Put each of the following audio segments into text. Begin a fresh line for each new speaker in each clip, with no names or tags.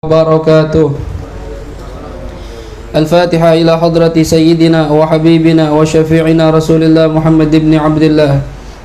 وبركاته. الفاتحة إلى حضرة سيدنا وحبيبنا وشفيعنا رسول الله محمد بن عبد الله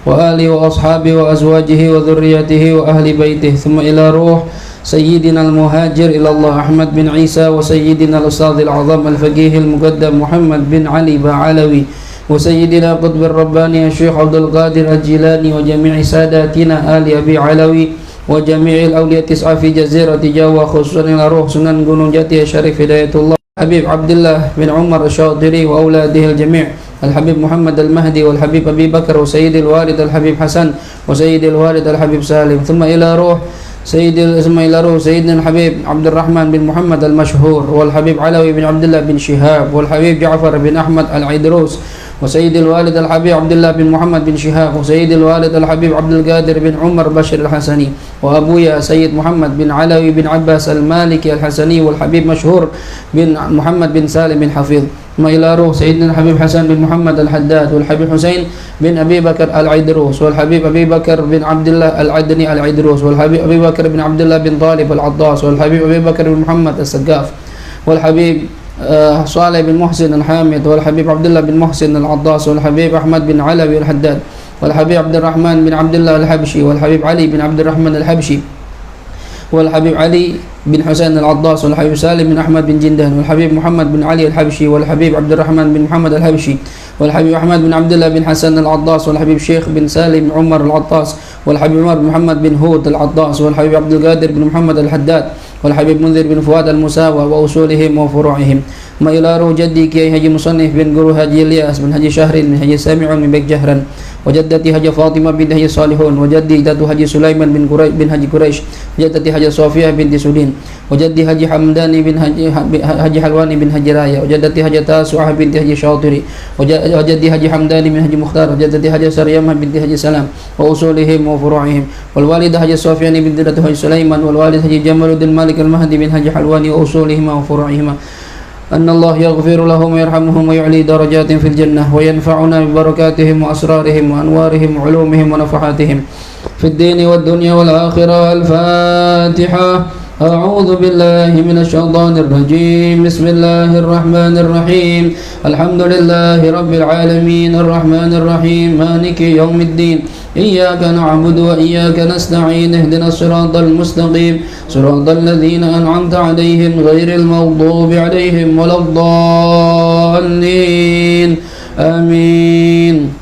وآله وأصحابه وأزواجه وذريته وأهل بيته، ثم إلى روح سيدنا المهاجر إلى الله أحمد بن عيسى، وسيدنا الأستاذ العظم الفقيه المقدم محمد بن علي بعلوي، وسيدنا قطب الرباني الشيخ عبد القادر الجيلاني، وجميع ساداتنا آل أبي علوي، وجميع الأولياء التسعة في جزيرة جاوة، خصوصا إلى روح سنن gunung jati الشريف هداية الله حبيب عبد الله بن عمر الشاطري وأولاده الجميع، الحبيب محمد المهدي، والحبيب أبي بكر، وسيد الوالد الحبيب حسن، وسيد الوالد الحبيب سالم، ثم إلى روح سيدنا الحبيب عبد الرحمن بن محمد المشهور، والحبيب علوي بن عبد الله بن شهاب، والحبيب جعفر بن أحمد العيدروس، وسيد الوالد الحبيب عبد الله بن محمد بن شهاب، وسيد الوالد الحبيب عبد القادر بن عمر بشر الحسني، وأبويا سيد محمد بن علوي بن عباس المالكي الحسني، والحبيب مشهور بن محمد بن سالم بن حفيظ، ثم إلى روح سيدنا الحبيب حسن بن محمد الحداد، والحبيب حسين بن أبي بكر العيدروس، والحبيب أبي بكر بن عبد الله العدني العيدروس، والحبيب أبي بكر بن عبد الله بن طالب العطاس، والحبيب أبي بكر بن محمد السقاف، والحبيب صالح بن محسن الحامد، والحبيب عبد الله بن محسن العطاس، والحبيب أحمد بن علوي الحداد، والحبيب عبد الرحمن بن عبد الله الحبشي، والحبيب علي بن عبد الرحمن الحبشي، والحبيب علي بن حسين العطاس، والحبيب سالم بن أحمد بن جندان، والحبيب محمد بن علي الحبشي، والحبيب عبد الرحمن بن محمد الحبشي، والحبيب أحمد بن عبد الله بن حسن العطاس، والحبيب شيخ بن سالم بن عمر العطاس، والحبيب عمر بن محمد بن هود العطاس، والحبيب عبد القادر بن محمد الحداد، والحبيب منذر بن فؤاد المساوى وأصولهم وفروعهم، ما إلى روح جدي كي هجي مصنف بن قرو هجي الياس بن هجي شهر بن هجي سامع من بك جهرا، وجدتي هجي فاطمة بنت هجي صالحون، وجدي جدته هجي سليمان بن هجي قريش، وجدتي هجي صوفيا بنت سودين، وجدي هجي حمداني بن هجي حلواني بن هجي رايا، وجدتي هجي تاسعة بنت هجي شاطري، وجدي هجي حمداني بن هجي مختار، وجدتي هجي سريمة بنت هجي سلام وأصولهم وفروعهم، والوالدة هجي صوفياني بنت هجي سليمان، والوالد هجي جمال الدين مالك المهدي بن هجي حلواني وأصولهما وفروعهما، أن الله يغفر لهم ويرحمهم ويعلي درجات في الجنة، وينفعنا ببركاتهم وأسرارهم وأنوارهم وعلومهم ونفحاتهم في الدين والدنيا والآخرة. الفاتحة. أعوذ بالله من الشيطان الرجيم. بسم الله الرحمن الرحيم. الحمد لله رب العالمين الرحمن الرحيم مالك يوم الدين، إياك نعبد وإياك نستعين، اهدنا الصراط المستقيم صراط الذين أنعمت عليهم غير المغضوب عليهم ولا الضالين، آمين.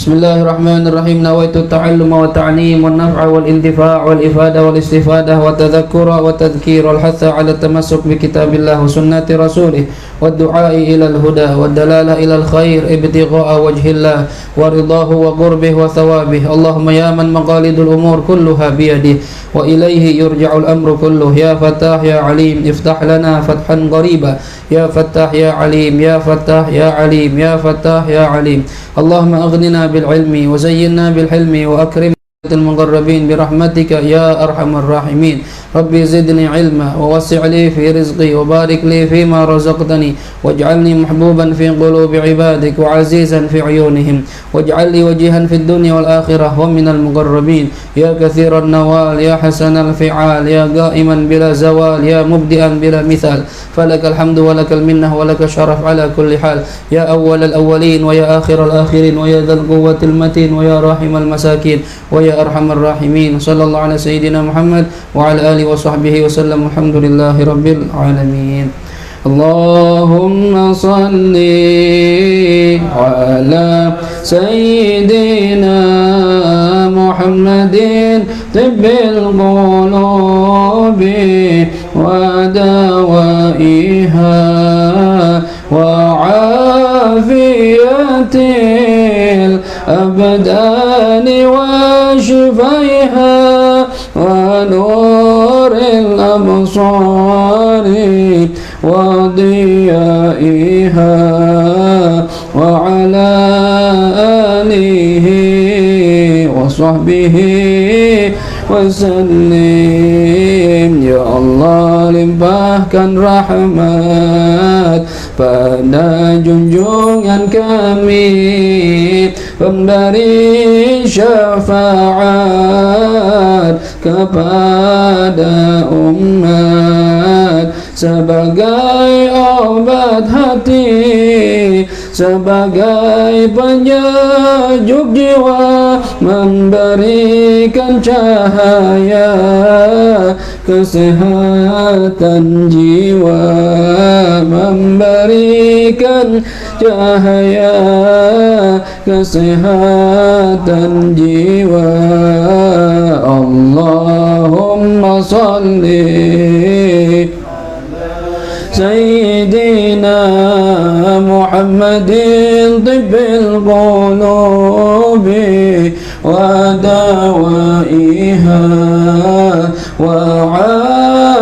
بسم الله الرحمن الرحيم. نويت التعلم والتعليم والنفع والانتفاع والإفادة والاستفادة والتذكر والتذكير والحث على التمسك بكتاب الله وسنة رسوله والدعاء إلى الهدى والدلالة إلى الخير ابتغاء وجه الله ورضاه وقربه وثوابه. اللهم يا من مقاليد الأمور كلها بيده وإليه يرجع الأمر كله، يا فتاح يا عليم افتح لنا فتحا قريبا، يا فتاح يا عليم يا فتاح يا عليم يا فتاح يا عليم. اللهم أغننا بالعلم وزينا بالحلم وأكرم المقربين برحمتك يا أرحم الراحمين. ربي زدني علما ووسع لي في رزقي وبارك لي فيما رزقتني، واجعلني محبوبا في قلوب عبادك وعزيزا في عيونهم، واجعل لي وجيها في الدنيا والآخرة ومن المقربين، يا كثير النوال يا حسن الفعال يا قائما بلا زوال يا مبدئا بلا مثال، فلك الحمد ولك المنة ولك الشرف على كل حال، يا أول الأولين ويا آخر الآخرين ويا ذا القوة المتين ويا راحم المساكين ويا أرحم الراحمين. صلى الله على سيدنا محمد وعلى آله وصحبه وسلم. الحمد لله رب العالمين. اللهم صل على سيدنا محمد طب القلوب ودوائها وعافية الأبدان وشفيها ونور الأبصار وضيائها وعلى آله وصحبه وسلم. Ya Allah, limpahkan rahmat pada junjungan kami, pemberi syafaat kepada umat sebagai obat hati, sebagai penyejuk jiwa, memberikan cahaya kesehatan jiwa, memberikan cahaya kesehatan jiwa. Allahumma salli Sayyidina Muhammadin tibbil qulubi wa dawaiha wa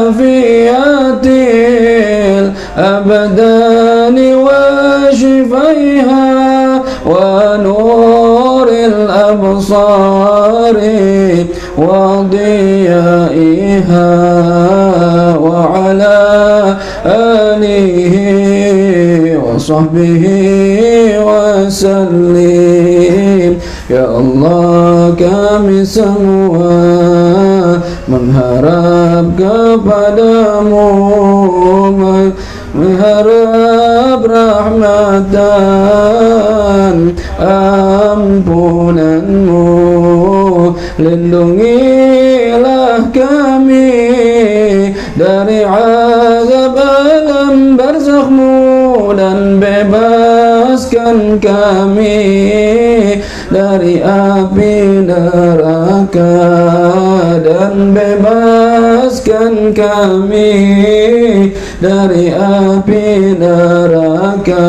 afiyatil abdani wa shifaiha wa nuril absari wa diyaiha wa ala alihi wa sahbihi wa sallim. Ya Allah, kami semua mengharap kepadamu, mengharap rahmatan ampunanmu. Lindungilah kami dari azab alam barzakhmu, dan bebaskan kami dari api neraka, dan bebaskan kami dari api neraka.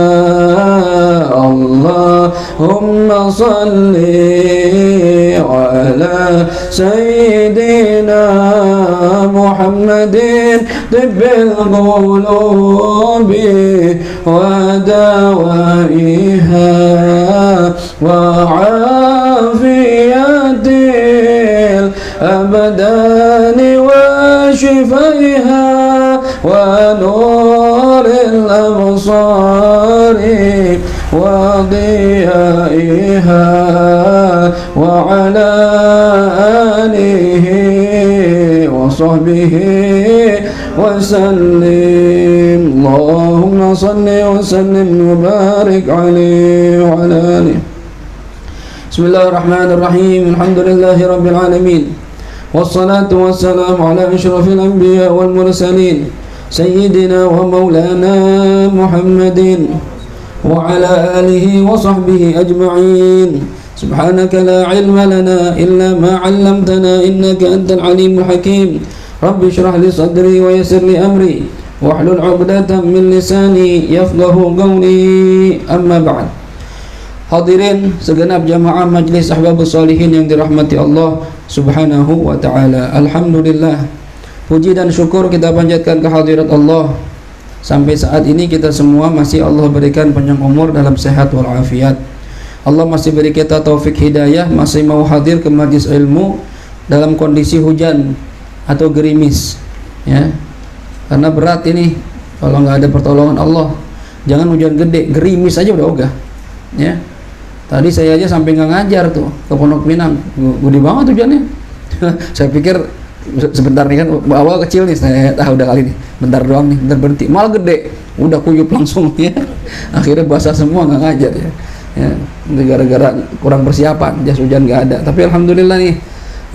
Allahumma salli ala Sayyidina Muhammadin tibbil qulubi wa dawaiha wa afiyatil abdani wa shifaiha wa nuril absari wa diyaiha wa ala alihi wa sahbihi wa sallim. Allahumma salli wa sallim wa barik alaihi wa ala alihi. Bismillahirrahmanirrahim. Alhamdulillahi rabbil alamin. Wassalatu wassalamu ala asyrafil anbiya wal mursalin sayyidina wa maulana Muhammadin wa ala alihi wa sahbihi ajma'in. Subhanaka la ilma lana illa ma 'allamtana innaka antal alimul hakim. Rabbi shrah li sadri wa yassir li amri wahlul 'uqdatam min lisani yafqahu qawli. Amma ba'd. Hadirin segenap jamaah majlis ahbabus solihin yang dirahmati Allah Subhanahu wa ta'ala. Alhamdulillah, puji dan syukur kita panjatkan kehadirat Allah. Sampai saat ini kita semua masih Allah berikan panjang umur dalam sehat walafiat. Allah masih beri kita taufik hidayah, masih mau hadir ke majlis ilmu dalam kondisi hujan atau gerimis, ya. Karena berat ini kalau nggak ada pertolongan Allah. Jangan hujan gede, gerimis aja udah ogah, ya. Tadi saya aja sampai nggak ngajar tuh ke Pondok Pinang, gede banget hujannya. Saya pikir sebentar nih kan, awal kecil nih, saya tahu udah kali ini bentar doang nih, bentar berhenti, malah gede, udah kuyup langsung ya. Akhirnya basah semua, nggak ngajar ya. Ya, gara-gara kurang persiapan, jas hujan nggak ada. Tapi alhamdulillah nih,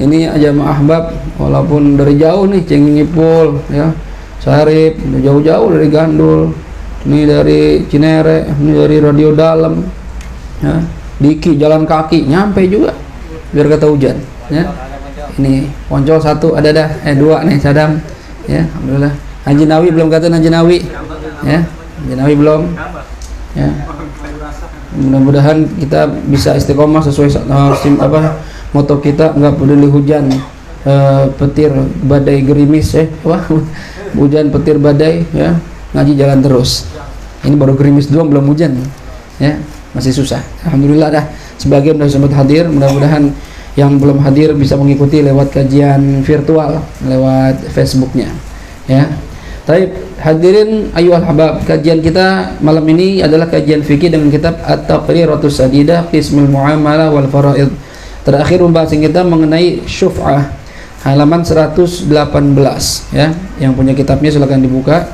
ini aja ahbab walaupun dari jauh nih, Cengipul ya, Sarip, jauh-jauh dari Gandul, ini dari Cinere, ini dari Radio Dalam, ya. Diki jalan kaki nyampe juga biar kata hujan, ya. Ini Poncol satu ada dah, dua nih Sadam, ya. Alhamdulillah. Haji Nawi belum kata, Haji Nawi, ya. Haji Nawi belum, ya. Mudah-mudahan kita bisa istiqomah sesuai moto kita, nggak peduli hujan, petir, badai, gerimis, hujan, petir, badai, ya. Ngaji jalan terus. Ini baru gerimis doang, belum hujan, ya. Masih susah. Alhamdulillah dah sebagian sudah sempat hadir. Mudah-mudahan yang belum hadir bisa mengikuti lewat kajian virtual lewat Facebooknya, ya. Taib hadirin ayyuhal habab, kajian kita malam ini adalah kajian fikih dengan kitab At-Taqriratus Sadidah Qismul Muamalah wal Faraid. Terakhir pembahasan kita mengenai syuf'ah, halaman 118, ya. Yang punya kitabnya silakan dibuka.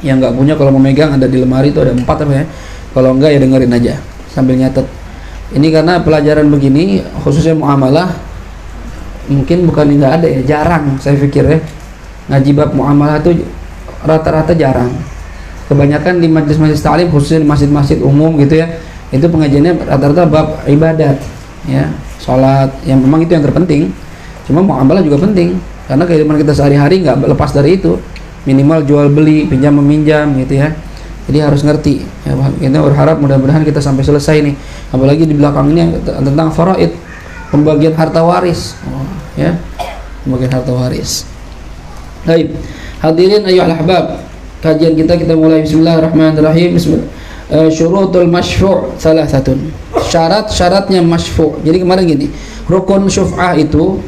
Yang nggak punya kalau mau megang ada di lemari itu ada 4 apa ya. Kalau enggak ya dengerin aja sambil nyatet. Ini karena pelajaran begini khususnya muamalah mungkin bukan nggak ada ya, jarang saya pikir ya. Ngaji bab muamalah itu rata-rata jarang. Kebanyakan di majelis-majelis ta'lim khususnya di masjid-masjid umum gitu ya, itu pengajiannya rata-rata bab ibadat ya, sholat yang memang itu yang terpenting. Cuma muamalah juga penting karena kehidupan kita sehari-hari nggak lepas dari itu, minimal jual beli, pinjam meminjam gitu ya. Jadi harus ngerti ya, kita berharap mudah-mudahan kita sampai selesai nih, apalagi di belakang ini tentang faraid, pembagian harta waris ya, pembagian harta waris. Baik, hadirin ayyuhal ahbab, kajian kita mulai. Bismillahirrahmanirrahim. Syurutul masyfu' salasatun. Syarat-syaratnya masyfu'. Jadi kemarin gini, rukun syuf'ah itu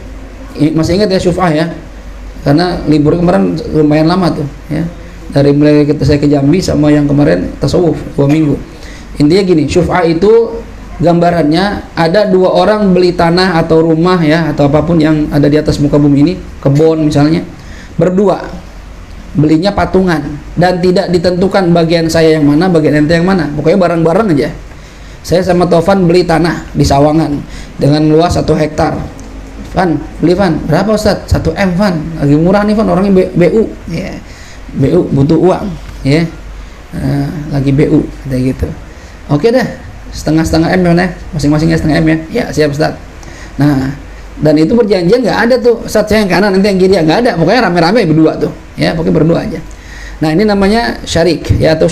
masih ingat ya syuf'ah ya? Karena libur kemarin lumayan lama tuh ya. Dari mulai saya ke Jambi sama yang kemarin tasawuf 2 minggu. Intinya gini, syuf'ah itu gambarannya ada 2 orang beli tanah atau rumah ya, atau apapun yang ada di atas muka bumi ini, kebun misalnya, berdua. Belinya patungan dan tidak ditentukan bagian saya yang mana, bagian ente yang mana, pokoknya bareng-bareng aja. Saya sama Taufan beli tanah di Sawangan dengan luas 1 hektar. Van, beli Van, berapa Ustaz? 1 M Van, lagi murah nih Van, orangnya BU ya. BU butuh uang ya. Lagi BU kayak gitu. Oke dah, setengah M ya, masing-masingnya setengah M ya. Ya siap Ustaz. Nah, dan itu perjanjian nggak ada tuh, Ustaz saya yang kanan nanti yang kiri, nggak ada, pokoknya rame-rame berdua tuh ya, pokoknya berdua aja. Nah ini namanya syarik ya, atau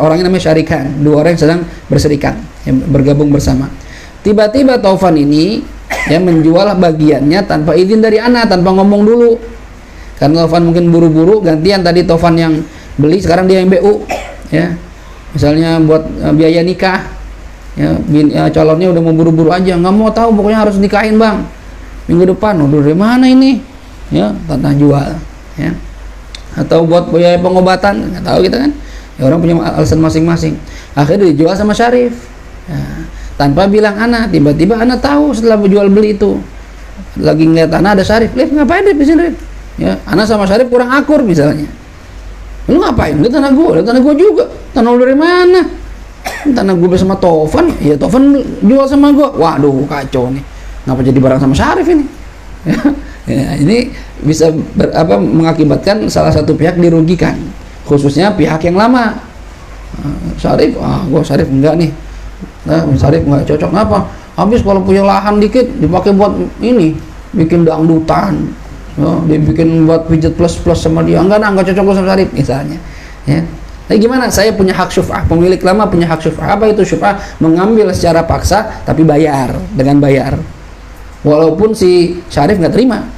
orangnya namanya syarikan, 2 orang yang sedang berserikat yang bergabung bersama. Tiba-tiba Taufan ini ya menjual bagiannya tanpa izin dari ana, tanpa ngomong dulu, karena Taufan mungkin buru-buru, gantian tadi Taufan yang beli, sekarang dia yang BU ya, misalnya buat biaya nikah ya, calonnya udah mau buru-buru aja, nggak mau tahu, pokoknya harus nikahin bang minggu depan. Udah dari mana ini ya, tanah jual ya, atau buat biaya pengobatan, nggak tahu kita kan ya, orang punya alasan masing-masing. Akhirnya dijual sama Syarif ya, tanpa bilang ana. Tiba-tiba ana tahu setelah jual beli itu, lagi ngeliat tanah ada Syarif, Rif ngapain Rif di sini Rif ya, ana sama Syarif kurang akur misalnya. Lu ngapain? Lu tanah gua juga. Tanah lu dari mana? Tanah gua bersama Taufan. Ya Taufan jual sama gua. Waduh kacau nih, ngapa jadi barang sama Syarif ini ya, ini bisa mengakibatkan salah satu pihak dirugikan, khususnya pihak yang lama. Syarif, gua Syarif enggak nih, nah Syarif enggak cocok. Ngapa? Habis kalau punya lahan dikit dipakai buat ini, bikin dangdutan ya, dibikin buat pijat plus sama dia. Enggak cocok sama Syarif misalnya ya. Tapi gimana? Saya punya hak syuf'ah, pemilik lama punya hak syuf'ah. Apa itu syuf'ah? Mengambil secara paksa tapi bayar, dengan bayar. Walaupun si Syarif nggak terima,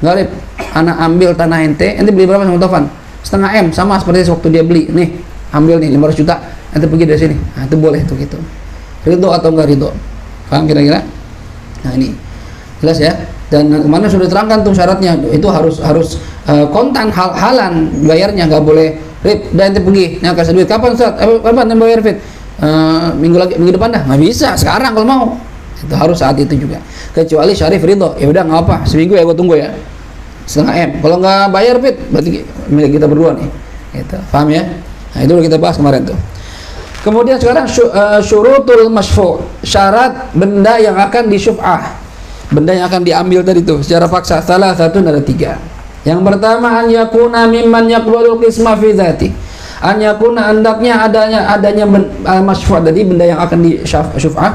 nggak Rif, anak ambil tanah ente beli berapa sama Taufan? Setengah M, sama seperti waktu dia beli. Nih, ambil nih 500 juta, ente pergi dari sini. Nah, itu boleh tuh gitu. Ridho atau enggak ridho? Paham kira-kira? Nah ini jelas ya. Dan kemarin sudah terangkan tuh syaratnya, itu harus kontan, halan bayarnya, nggak boleh Rif, dan ente pergi, nah kasih duit kapan Ustaz? Kapan ente bayar Fit? Minggu depan dah, nggak bisa sekarang kalau mau. Itu harus saat itu juga, kecuali Syarif ridho, ya udah nggak apa, seminggu ya gue tunggu ya, setengah M. Kalau nggak bayar Fit, berarti milik kita berdua nih gitu. Paham ya? Nah itu udah kita bahas kemarin tuh. Kemudian sekarang syurutul masyfu', syarat benda yang akan disyuf'ah, benda yang akan diambil tadi tuh secara paksa. Salah satu ada 3. Yang pertama, an yakuna mimman yaqbalul qisma fi dzati. An yakuna, hendaknya adanya masyfu' tadi, benda yang akan disyuf'ah,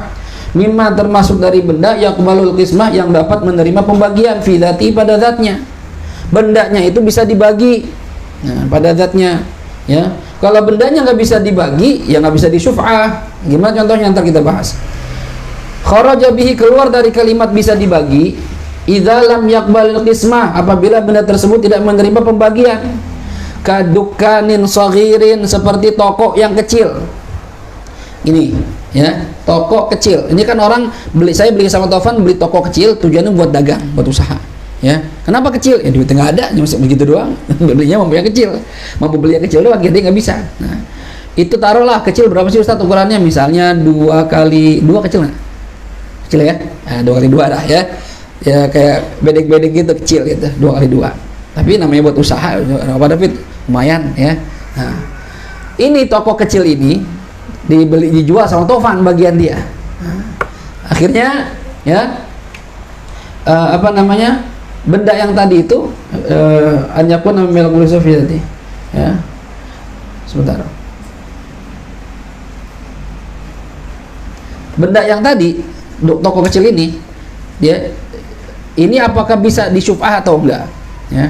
mimma termasuk dari benda yaqbalul qismah, yang dapat menerima pembagian fi dzati, pada zatnya. Bendanya itu bisa dibagi pada zatnya ya. Kalau bendanya nggak bisa dibagi, ya nggak bisa disyuf'ah. Gimana contohnya? Ntar kita bahas. Kharaja bihi, keluar dari kalimat bisa dibagi, idza lam yaqbalul qismah, apabila benda tersebut tidak menerima pembagian. Kadukanin saghirin, seperti toko yang kecil. Ini ya, toko kecil. Ini kan orang beli, saya beli sama Taufan, beli toko kecil tujuannya buat dagang, buat usaha. Ya, kenapa kecil? Ya duitnya nggak ada, cuma begitu doang. Belinya mampu yang kecil, mampu beli yang kecil doang, jadi nggak bisa. Nah, itu taruhlah kecil berapa sih Ustaz ukurannya? Misalnya 2x2 kecil nggak? Kecil ya? Nah, 2x2 dah ya. Ya kayak bedek-bedek gitu, kecil gitu, 2x2. Tapi namanya buat usaha, apa David? Lumayan ya.
Nah, ini toko kecil ini dijual sama Tovan bagian dia. Nah, akhirnya ya benda yang tadi itu anyakun namanya Sofi tadi ya. Sebentar. Benda yang tadi toko kecil ini ini apakah bisa disyuf'ah atau enggak ya.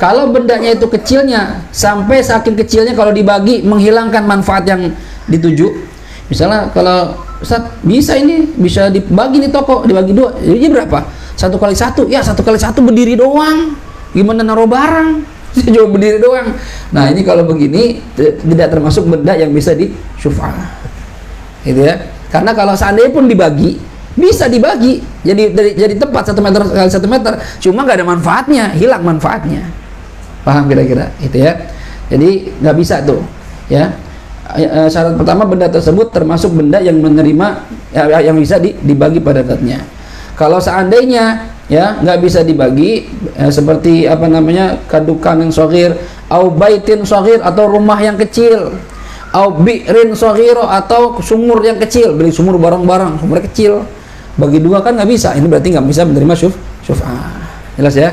Kalau bendanya itu kecilnya sampai saking kecilnya kalau dibagi menghilangkan manfaat yang dituju, misalnya kalau Ustaz bisa dibagi nih toko, dibagi dua, jadi berapa? 1 kali 1, ya 1 kali 1 berdiri doang, gimana naruh barang? Cuma berdiri doang. Nah ini kalau begini tidak termasuk benda yang bisa disyuf'ah gitu ya. Karena kalau seandainya pun dibagi, bisa dibagi jadi tempat 1 meter kali 1 meter, cuma nggak ada manfaatnya, hilang manfaatnya. Paham kira-kira itu ya. Jadi nggak bisa tuh ya. Syarat pertama, benda tersebut termasuk benda yang menerima yang bisa dibagi pada zatnya. Kalau seandainya ya nggak bisa dibagi seperti kadukan yang shaghir, au baitin shaghir atau rumah yang kecil, au bi'rin shaghiro atau sumur yang kecil, beli sumur barang-barang, sumur kecil bagi dua kan nggak bisa. Ini berarti nggak bisa menerima syuf'ah. Jelas ya?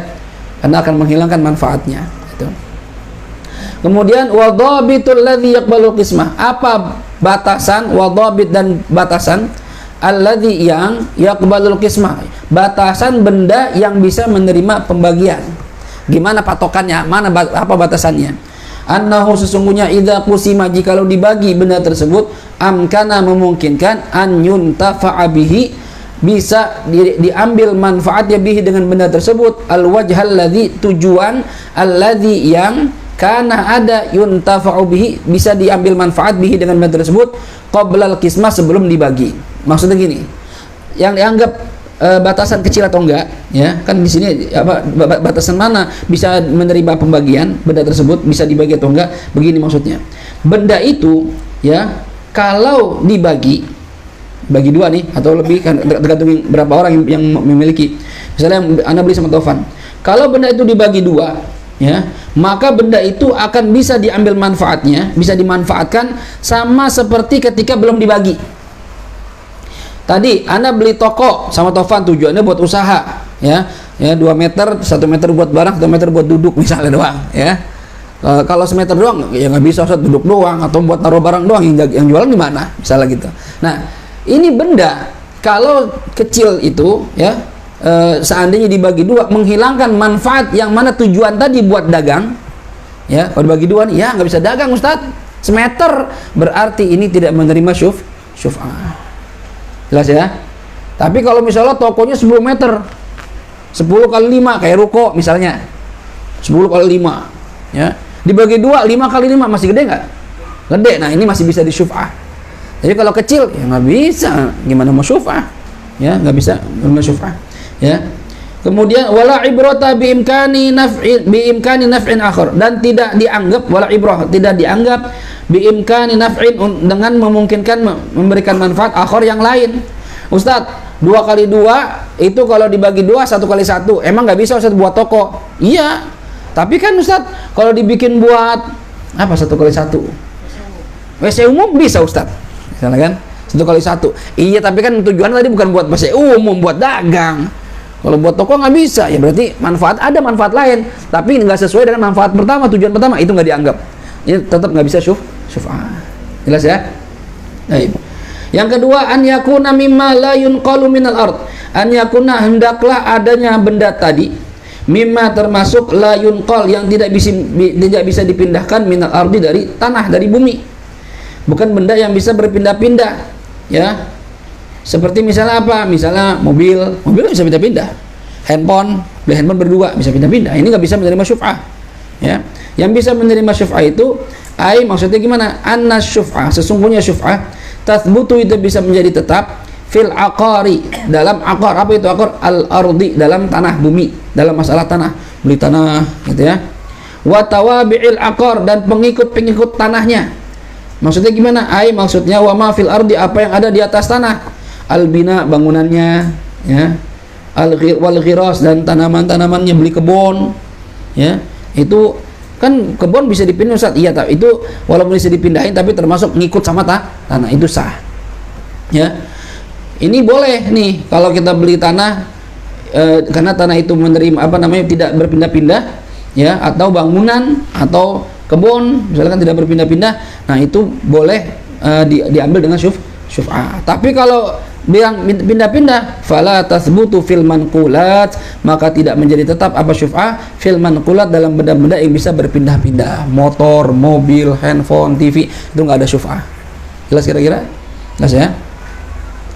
Karena akan menghilangkan manfaatnya. Itu. Kemudian wadhabitul ladzi yaqbalu qismah. Apa batasan wadhabit dan batasan alladzi yang yaqbalul qismah? Batasan benda yang bisa menerima pembagian. Gimana patokannya? Apa batasannya? Annahu sesungguhnya idza qusima, jikalau dibagi benda tersebut, amkana memungkinkan an yuntafa'a bihi, bisa diambil manfaatnya bihi dengan benda tersebut, al wajhal ladzi, tujuan alladzi yang kana ada yuntafa'u bihi, bisa diambil manfaat bihi dengan benda tersebut qablal qismah, sebelum dibagi. Maksudnya gini, yang dianggap batasan kecil atau enggak ya, kan di sini batasan mana bisa menerima pembagian benda tersebut, bisa dibagi atau enggak. Begini maksudnya, benda itu ya kalau dibagi bagi dua nih atau lebih, kan tergantung berapa orang yang memiliki. Misalnya Anda beli sama Tovan, kalau benda itu dibagi dua ya, maka benda itu akan bisa diambil manfaatnya, bisa dimanfaatkan sama seperti ketika belum dibagi. Tadi Anda beli toko sama Tovan, tujuannya buat usaha ya 2 meter, 1 meter buat barang, 1 meter buat duduk misalnya doang ya. Kalau semeter doang ya nggak bisa, Ustaz, duduk doang atau buat taruh barang doang, yang jualan di mana misalnya gitu. Nah ini benda kalau kecil itu ya seandainya dibagi dua, menghilangkan manfaat yang mana tujuan tadi buat dagang ya. Kalau dibagi dua nih ya nggak bisa dagang, Ustaz, semeter, berarti ini tidak menerima syuf'ah. Jelas ya. Tapi kalau misalnya tokonya 10 meter, 10 kali 5 kayak ruko misalnya, 10 kali 5 ya, dibagi dua 5 kali 5 masih gede nggak? Gede. Nah ini masih bisa disyuf'ah. Jadi kalau kecil ya nggak bisa, gimana mau syuf'ah ya, nggak bisa menerima syuf'ah ya. Kemudian wala ibrata bi imkani naf'in akhar, dan tidak dianggap wala ibrah, tidak dianggap bi imkani naf'in, dengan memungkinkan memberikan manfaat akhar yang lain. Ustadz, 2 kali 2 itu kalau dibagi 2 1 kali 1, emang nggak bisa Ustadz buat toko? Iya, tapi kan Ustadz kalau dibikin buat apa 1 kali 1 WC umum bisa Ustadz misalnya kan, 1 kali 1. Iya, tapi kan tujuan tadi bukan buat WC umum, buat dagang. Kalau buat toko nggak bisa, ya berarti ada manfaat lain, tapi nggak sesuai dengan manfaat pertama, tujuan pertama, itu nggak dianggap. Ini tetap nggak bisa syuf'ah. Jelas ya? Baik. Yang kedua, an yakuna mimma la yunqalu minal ard. An yakuna, hendaklah adanya benda tadi, mimma termasuk la yunqal, yang tidak bisa dipindahkan minal ardi, dari tanah, dari bumi. Bukan benda yang bisa berpindah-pindah ya. Seperti misalnya apa? Misalnya mobil bisa pindah-pindah. Beli handphone berdua bisa pindah-pindah. Ini nggak bisa menerima syuf'ah ya. Yang bisa menerima syuf'ah itu maksudnya gimana? Anna syuf'ah, sesungguhnya syuf'ah tathbutu, itu bisa menjadi tetap fil aqari, dalam aqar. Apa itu aqar? Al ardi, dalam tanah, bumi, dalam masalah tanah, beli tanah gitu ya. Wa tawabi'il aqar, dan pengikut-pengikut tanahnya. Maksudnya gimana? Maksudnya wa ma fil ardi, apa yang ada di atas tanah, al bina, bangunannya ya, wal ghiras, dan tanaman-tanamannya, beli kebun ya, itu Kan kebun bisa dipindah Ustaz. Iya, itu walaupun bisa dipindahin tapi termasuk ngikut sama tanah, itu sah. Ya. Ini boleh nih kalau kita beli tanah karena tanah itu menerima tidak berpindah-pindah, ya, atau bangunan atau kebun misalkan tidak berpindah-pindah. Nah, itu boleh diambil dengan syuf'ah. Tapi kalau bilang pindah-pindah, fala tasbutu fil manqulat, maka tidak menjadi tetap apa syuf'ah fil manqulat dalam benda-benda yang bisa berpindah-pindah, motor, mobil, handphone, TV, itu nggak ada syuf'ah. Jelas kira-kira? Jelas ya?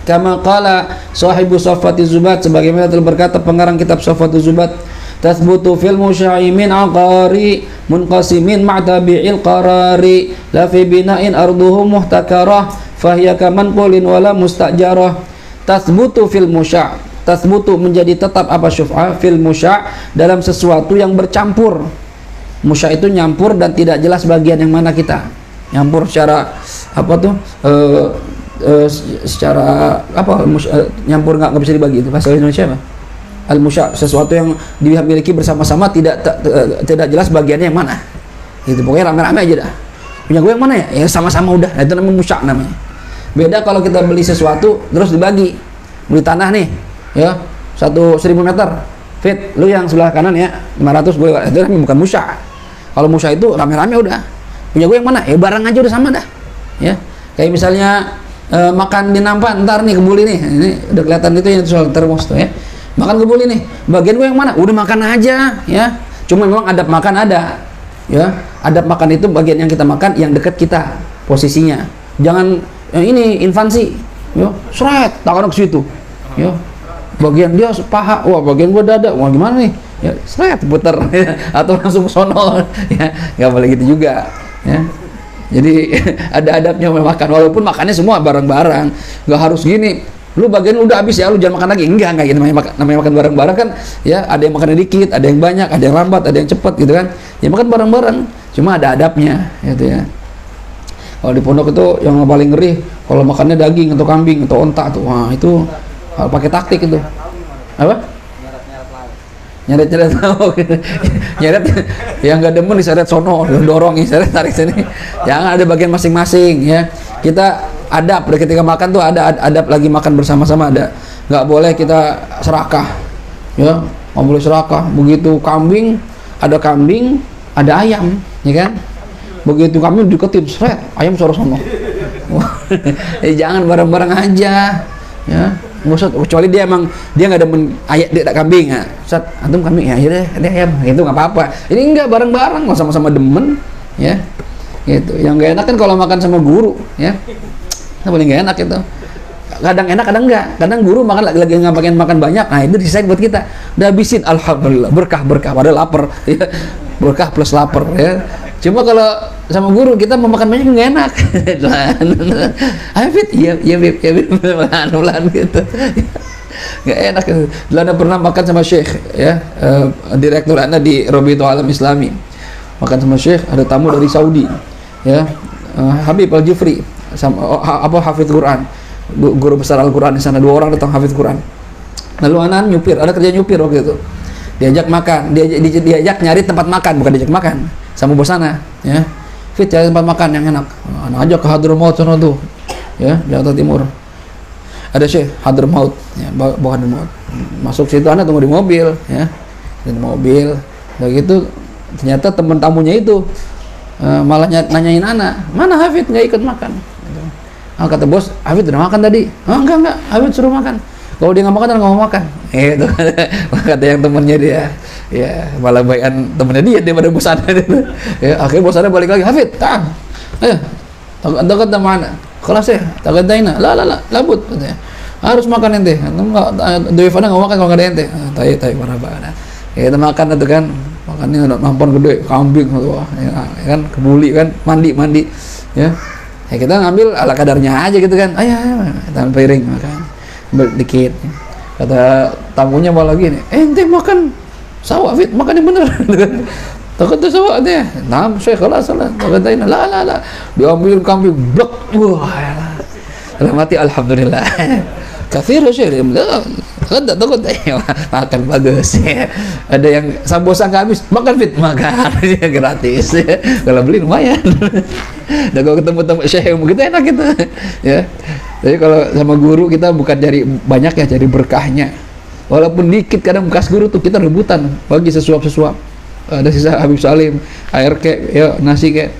Kama qala sahibu Safwatiz Zubat, sebagaimana telah berkata pengarang kitab Safwatiz Zubat, tasbutu fil musyaimin aqari munqasimin ma'tabi'il qarari la fi bina'in arduhu muhtakarah fahiya kaman qulin wala mustajarah. Tasbutu fil musya', tasbutu menjadi tetap apa syuf'ah fil musya' dalam sesuatu yang bercampur. Musya' itu nyampur dan tidak jelas bagian yang mana kita nyampur secara apa tuh secara apa nyampur nggak bisa dibagi, itu bahasa Indonesia apa? Al-musya', sesuatu yang dimiliki bersama-sama tidak jelas bagiannya yang mana. Itu pokoknya rame-rame aja dah. Punya gue yang mana ya? Ya sama-sama udah. Nah, itu namanya musya' namanya. Beda kalau kita beli sesuatu terus dibagi. Beli tanah nih, ya, 1000 meter. Fit, lu yang sebelah kanan ya, 500 gue. Itu namanya bukan musya'. Kalau musya' itu rame-rame udah. Punya gue yang mana? Ya barang aja udah sama dah. Ya. Kayak misalnya makan di nampan, ntar nih kebuli nih. Ini udah kelihatan itu yang soal termos tuh ya. Makan kebuli nih. Bagian gue yang mana? Udah makan aja, ya. Cuma memang adab makan ada. Ya, adab makan itu bagian yang kita makan yang dekat kita posisinya. Jangan ini infansi, yo, seret tangan ke situ, yo, bagian dia paha, wah bagian gua dada, wah gimana nih, ya seret puter, atau langsung sono, ya nggak boleh gitu juga, ya. Jadi ada adabnya makan, walaupun makannya semua bareng-bareng, nggak harus gini. Lu bagian udah habis ya, lu jangan makan lagi, enggak gitu, namanya makan bareng-bareng kan, ya ada yang makannya dikit, ada yang banyak, ada yang lambat, ada yang cepat gitu kan, ya makan bareng-bareng, cuma ada adabnya, gitu ya. Kalau di pondok itu yang paling ngeri kalau makannya daging atau kambing atau onta tuh, wah itu pakai taktik itu. Apa? Nyeret-nyeret lauk. Nyeret yang nggak demen diseret sono, dorong diseret tarik sini. Jangan, ada bagian masing-masing ya. Kita adab ketika makan tuh ada adab lagi makan bersama-sama ada. Nggak boleh kita serakah. Ya, nggak boleh serakah. Begitu kambing, ada ayam, ya kan? Begitu kami deketin, seret, ayam suara sono. Jangan bareng-bareng aja, ya. Maksud, kecuali dia nggak demen ayam, dia kambing, ya. Ustaz, antum kambing, ya deh, dia ayam, itu nggak apa-apa. Ini enggak bareng-bareng, nggak sama-sama demen, ya. Gitu. Yang nggak enak kan kalau makan sama guru, ya. Nah, paling nggak enak itu. Kadang enak, kadang enggak. Kadang guru lagi nggak pengen makan banyak, nah itu disaing buat kita. Udah habisin, alhamdulillah, berkah, padahal lapar, ya. Berkah plus lapar, ya. Cuma kalau sama guru kita mau makan banyak nggak enak. Ayo Fit, iya Fit, pelan gitu. Nggak enak. Dulu Anda pernah makan sama Syekh, ya, direktur Anda di Robitul Alam Islami. Makan sama Syekh, ada tamu dari Saudi, ya, Habib Al-Jufri, sama hafidz Quran, guru besar Al-Quran di sana, 2 orang datang hafidz Quran. Lalu anak nyupir, ada kerja nyupir waktu itu. Diajak makan, diajak nyari tempat makan, bukan diajak makan. Sama bos sana, ya. Fit, cari tempat makan yang enak. Anak ajak ke Hadramaut sana tuh, ya, Jakarta Timur. Ada Syekh Hadramaut, ya, bawa Hadramaut. Masuk situ, anak tunggu di mobil, ya, di mobil. Udah gitu, ternyata teman tamunya itu malah nanyain anak, mana Hafid nggak ikut makan? Oh, kata bos, Hafid udah makan tadi. Oh, enggak, Hafid suruh makan. Kalau dia nggak makan, nggak mau makan. Itu kata yang temennya dia. Ya, malah baikan temennya dia daripada bosannya itu. Ya, akhirnya bosannya balik lagi, Hafid, tang, ayo, takut mana? Kelas ya, takut daina, labut, katanya. Harus makan ente. Dewi Fana nggak makan kalau nggak ada ente. Tai parah banget. Ya, kita makan itu kan, makannya nampon gede, kambing, wah, ya kan, kebuli kan, mandi, ya. Ya kita ngambil ala kadarnya aja gitu kan, ayo, tangan piring makan, dikit. Kata tamunya malah gini, ente makan sawah Fit, makan yang bener. Takut tuh sawah dia. Nah, saya kelas salah. Takutnya diambil kambing, blok. Wah, dalam hati alhamdulillah. Kafir syirik. Ada takut makan bagus. Ada yang sambosa nggak habis, makan makan gratis. Kalau beli lumayan. Dan kalau ketemu syekh yang begitu enak gitu. Ya. Jadi kalau sama guru kita bukan cari banyak ya, cari berkahnya. Walaupun dikit, kadang bekas guru tuh kita rebutan bagi sesuap-sesuap. Ada sisa Habib Salim, air kek, ya nasi kek.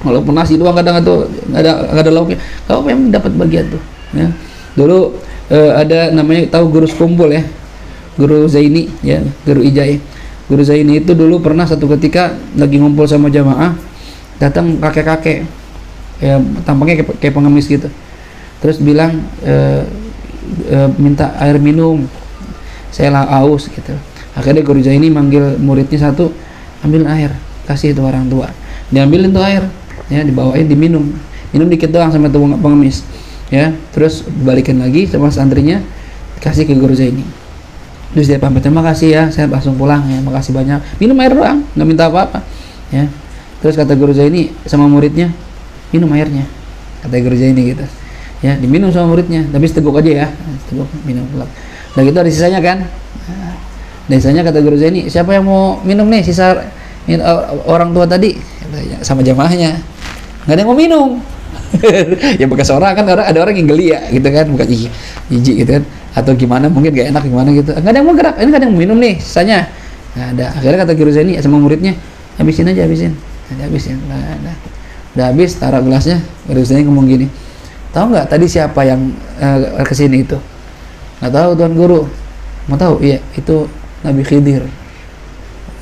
Walaupun nasi doang kadang tuh nggak ada lauknya, kalau memang dapat bagian tuh. Ya. Dulu ada namanya, tahu guru sekumpul ya, Guru Zaini ya, Guru Ijai. Guru Zaini itu dulu pernah satu ketika lagi ngumpul sama jamaah, datang kakek-kakek ya, tampangnya kayak pengemis gitu, terus bilang minta air minum, saya lah aus gitu. Akhirnya Guru Zaini manggil muridnya satu, ambil air, kasih itu orang tua, diambilin tuh air ya, dibawain, minum dikit doang sama tuh pengemis ya, terus balikin lagi sama santrinya, kasih ke Guru Zaini. Terus dia pamit, terima kasih ya, saya langsung pulang ya, makasih banyak, minum air doang, nggak minta apa-apa ya. Terus kata Guru Zaini sama muridnya, minum airnya, kata Guru Zaini gitu ya, diminum sama muridnya, tapi seteguk aja ya, seteguk, minum pulang. Dan gitu ada sisanya kan, dan sisanya kata Guru Zaini, siapa yang mau minum nih, sisa orang tua tadi, sama jamaahnya, nggak ada yang mau minum. Ya bekas orang kan, ada orang yang geli ya gitu kan, bukan jijik gitu kan, atau gimana, mungkin gak enak gimana gitu, nggak ada yang mau gerak, ini kan yang mau minum nih sisanya, nggak ada. Akhirnya kata Guru Zaini sama muridnya, habisin aja, habisin, udah habis, taruh gelasnya. Guru Zaini ngomong gini, tahu nggak tadi siapa yang kesini itu? Nggak tahu Tuan Guru. Mau tahu? Iya, itu Nabi Khidir.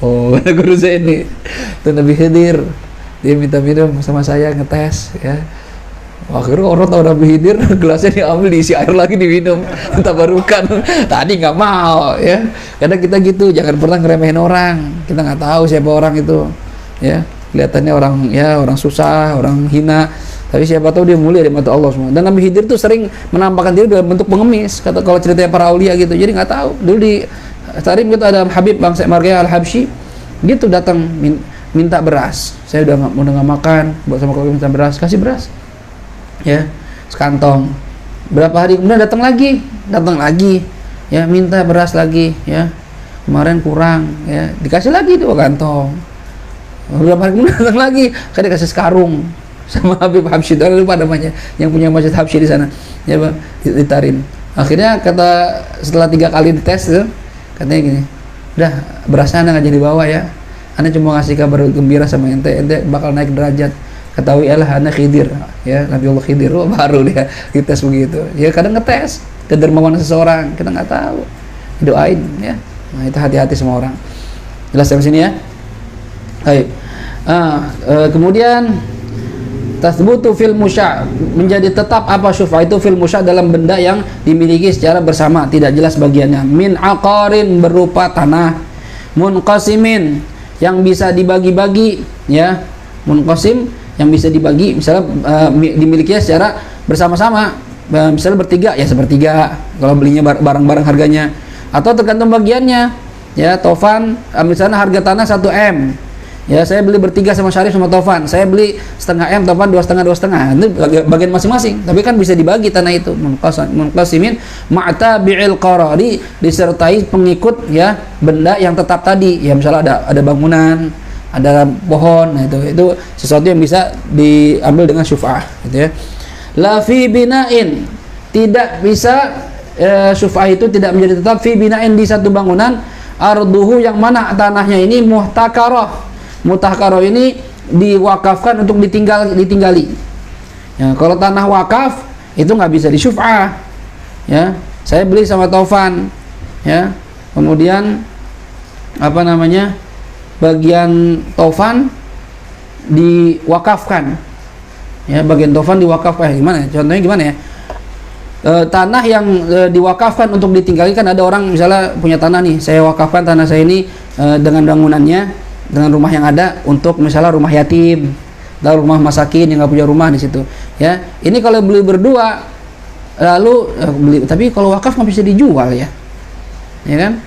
Oh, kata Guru Zaini, itu Nabi Khidir, dia minta minum sama saya, ngetes ya. Akhirnya orang tahu Nabi Khidir, gelasnya diambil, diisi air lagi, diminum, tabarukan. Tadi nggak mau ya. Kadang kita gitu, jangan pernah ngeremehin orang. Kita nggak tahu siapa orang itu ya. Kelihatannya orang ya, orang susah, orang hina, tapi siapa tahu dia mulia di mata Allah semua. Dan Nabi Khidir tuh sering menampakkan diri dalam bentuk pengemis, kata kalau ceritanya para aulia gitu. Jadi nggak tahu. Dulu di Tarim gitu ada Habib bangsa Margaya Al-Habsyi gitu, datang minta beras. Saya udah nggak makan, buat sama keluarga minta beras, kasih beras ya, sekantong. Berapa hari kemudian datang lagi ya, minta beras lagi ya, kemarin kurang ya, dikasih lagi 2 kantong. Berapa hari kemudian datang lagi, kan dikasih sekarung sama Habib Habsyi, lupa namanya, yang punya masjid Habsyi di sana ya, di Tarim. Akhirnya kata setelah 3 kali dites tuh, katanya gini, udah berasnya Anda nggak jadi bawa ya, Anda cuma ngasih kabar gembira sama ente bakal naik derajat. Ketahui lah Anda Khidir ya, Nabi Allah Khidir. Oh, baru dia dites begitu ya. Kadang ngetes kedermawanan seseorang, kita nggak tahu, doain ya. Nah itu hati-hati sama orang. Jelas sampai sini ya. Baik. Kemudian tasbutu fil musya', menjadi tetap apa syuf'ah itu fil musya' dalam benda yang dimiliki secara bersama, tidak jelas bagiannya. Min aqarin, berupa tanah. Munqasimin, yang bisa dibagi-bagi ya. Munqasim, yang bisa dibagi, misalnya dimilikinya secara bersama-sama, misalnya bertiga ya sepertiga kalau belinya barang-barang harganya, atau tergantung bagiannya ya. Tofan misalnya harga tanah 1 M ya, saya beli bertiga sama Syarif sama Tofan, saya beli setengah M, Tofan 2,5 itu bagian masing-masing, tapi kan bisa dibagi tanah itu. Munqasimin ma'tabi'il qarari, disertai pengikut ya, benda yang tetap tadi ya, misalnya ada bangunan, ada pohon, nah itu sesuatu yang bisa diambil dengan syuf'ah gitu ya. La fi bina'in, tidak bisa syuf'ah itu tidak menjadi tetap fi bina'in, di satu bangunan, arduhu, yang mana tanahnya ini muhtakarah. Muhtakarah ini diwakafkan untuk ditinggali ya. Kalau tanah wakaf itu nggak bisa di syuf'ah ya. Saya beli sama Taufan ya, kemudian apa namanya, bagian Taufan diwakafkan ya, bagian Taufan diwakafkan. Gimana contohnya, gimana ya, tanah yang diwakafkan untuk ditinggali, kan ada orang misalnya punya tanah nih, saya wakafkan tanah saya ini dengan bangunannya, dengan rumah yang ada, untuk misalnya rumah yatim atau rumah masakin yang nggak punya rumah di situ ya. Ini kalau beli berdua lalu beli, tapi kalau wakaf nggak bisa dijual ya kan,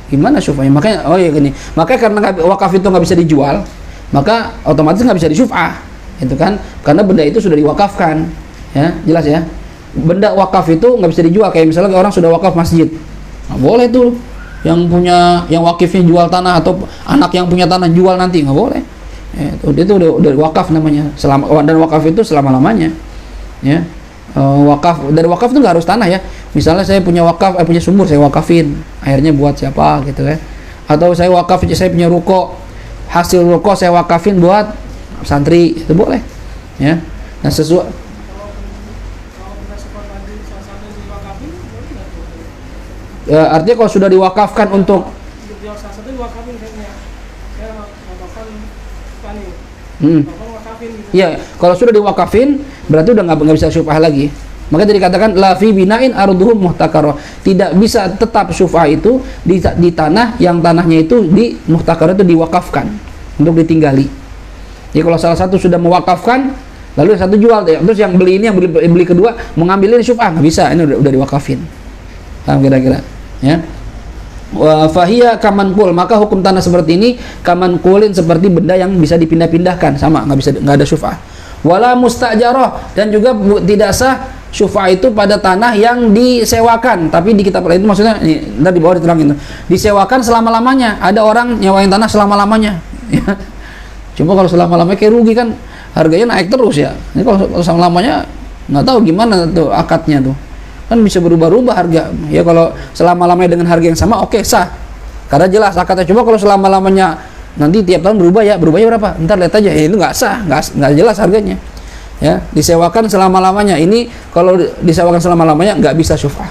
gimana syuf'ahnya? Makanya gini, makanya karena wakaf itu nggak bisa dijual, maka otomatis nggak bisa disyuf'ah itu kan, karena benda itu sudah diwakafkan ya. Jelas ya. benda wakaf itu nggak bisa dijual. Kayak misalnya orang sudah wakaf masjid, nggak boleh tuh yang wakifnya jual tanah, atau anak yang punya tanah jual nanti, nggak boleh. Itu udah wakaf namanya. Dan wakaf itu selama-lamanya, ya. Wakaf, dari wakaf itu nggak harus tanah ya. Misalnya saya punya wakaf, punya sumur, saya wakafin airnya buat siapa gitu ya. Atau saya wakaf, saya punya ruko, hasil ruko saya wakafin buat santri, itu boleh ya. Nah sesuai artinya kalau sudah diwakafkan untuk iya, kalau sudah diwakafin berarti udah nggak bisa syuf'ah lagi. Maka tadi dikatakan la fi binain arduhum muhtakarah. Tidak bisa tetap syuf'ah itu di tanah yang tanahnya itu di muhtakarah, itu diwakafkan untuk ditinggali. Jadi kalau salah satu sudah mewakafkan lalu yang satu jual, terus yang beli ini, yang beli kedua mengambil ini syuf'ah, nggak bisa, ini udah diwakafin. Paham kira-kira ya? Wa fahiya kamankul, maka hukum tanah seperti ini kamankulin, seperti benda yang bisa dipindah-pindahkan, sama, nggak ada syuf'ah. Wala mustajarah, dan juga tidak sah syuf'ah itu pada tanah yang disewakan. Tapi di kitab lain itu maksudnya ini, ntar di bawah diterangin, disewakan selama-lamanya. Ada orang nyewain tanah selama-lamanya ya. Cuma kalau selama-lamanya kayak rugi kan, harganya naik terus ya. Ini kalau selama-lamanya nggak tahu gimana tuh akadnya tuh, kan bisa berubah-ubah harga ya. Kalau selama-lamanya dengan harga yang sama, oke, sah, karena jelas akadnya. Cuma kalau selama-lamanya nanti tiap tahun berubahnya berapa, ntar lihat aja, itu nggak sah, nggak jelas harganya ya. Disewakan selama-lamanya, ini kalau disewakan selama-lamanya nggak bisa syuf'ah,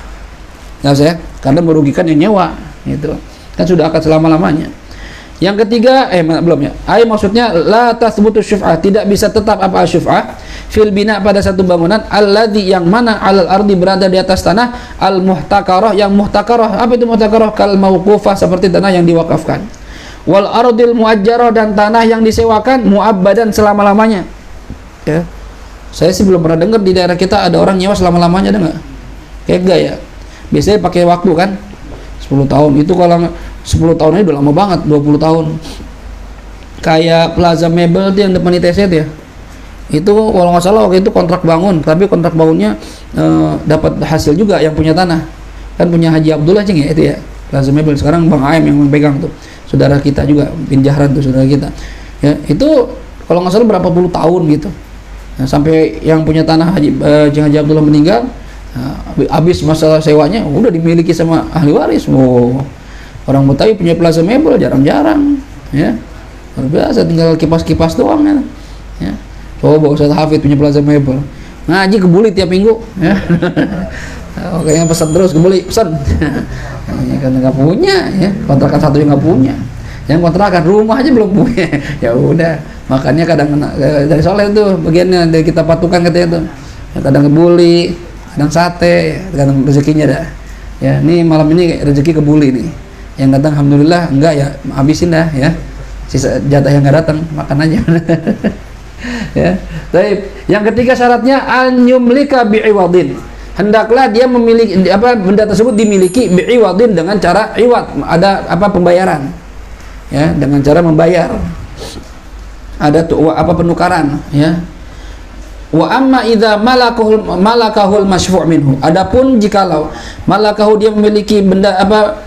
nggak usah ya, karena merugikan yang nyewa gitu kan, sudah akad selama-lamanya. Yang ketiga, belum ya, maksudnya la tasbutu syuf'ah, tidak bisa tetap apa syuf'ah fil bina, pada satu bangunan, alladzi, yang mana, alal ardi, berada di atas tanah, al muhtakarah, yang muhtakarah. Apa itu muhtakarah? Kal mauqufah, seperti tanah yang diwakafkan. Wal ardil muajjarah, dan tanah yang disewakan, muabbadan, selama-lamanya ya. Saya sih belum pernah dengar di daerah kita ada orang nyewa selama-lamanya, ada nggak? Kayak enggak ya, biasanya pakai waktu kan, 10 tahun. Itu kalau 10 tahun ini udah lama banget, 20 tahun. Kayak Plaza Mebel itu yang depan ITC itu ya, itu kalau nggak salah waktu itu kontrak bangun, tapi kontrak bangunnya dapat hasil juga yang punya tanah, kan punya Haji Abdullah Cing ya, itu ya Plaza Mebel. Sekarang Bang Aim yang memegang tuh, saudara kita juga, bin Jahran tuh saudara kita ya. Itu kalau nggak salah berapa puluh tahun gitu. Nah, sampai yang punya tanah Haji Abdullah meninggal, habis masalah sewanya udah dimiliki sama ahli waris. Orang Betawi punya Plaza Mebel jarang-jarang ya, luar biasa, tinggal kipas-kipas doang ya. Coba Ustaz Hafid punya Plaza Mebel, ngaji ke Buli tiap minggu ya. Kayaknya pesan terus ke Buli, pesan. Kan nggak punya ya, kontrakan satu yang nggak punya, yang kontrakan rumah aja belum punya. Ya udah, makanya kadang dari Soleh tuh bagiannya dari kita patukan katanya tuh ya, kadang ke Buli, kadang sate, kadang rezekinya dah ya. Nih malam ini rezeki ke Buli nih, yang datang alhamdulillah, enggak ya habisin dah ya, sisa jatah yang nggak datang makan aja. Ya. Baik. Yang ketiga syaratnya an yumlika bi'iwadin, hendaklah dia memiliki benda tersebut dimiliki bi'iwadin, dengan cara iwad, ada pembayaran ya, dengan cara membayar, ada penukaran ya. Wa amma idza malakahul masyfu' minhu, adapun jikalau malakahu, dia memiliki benda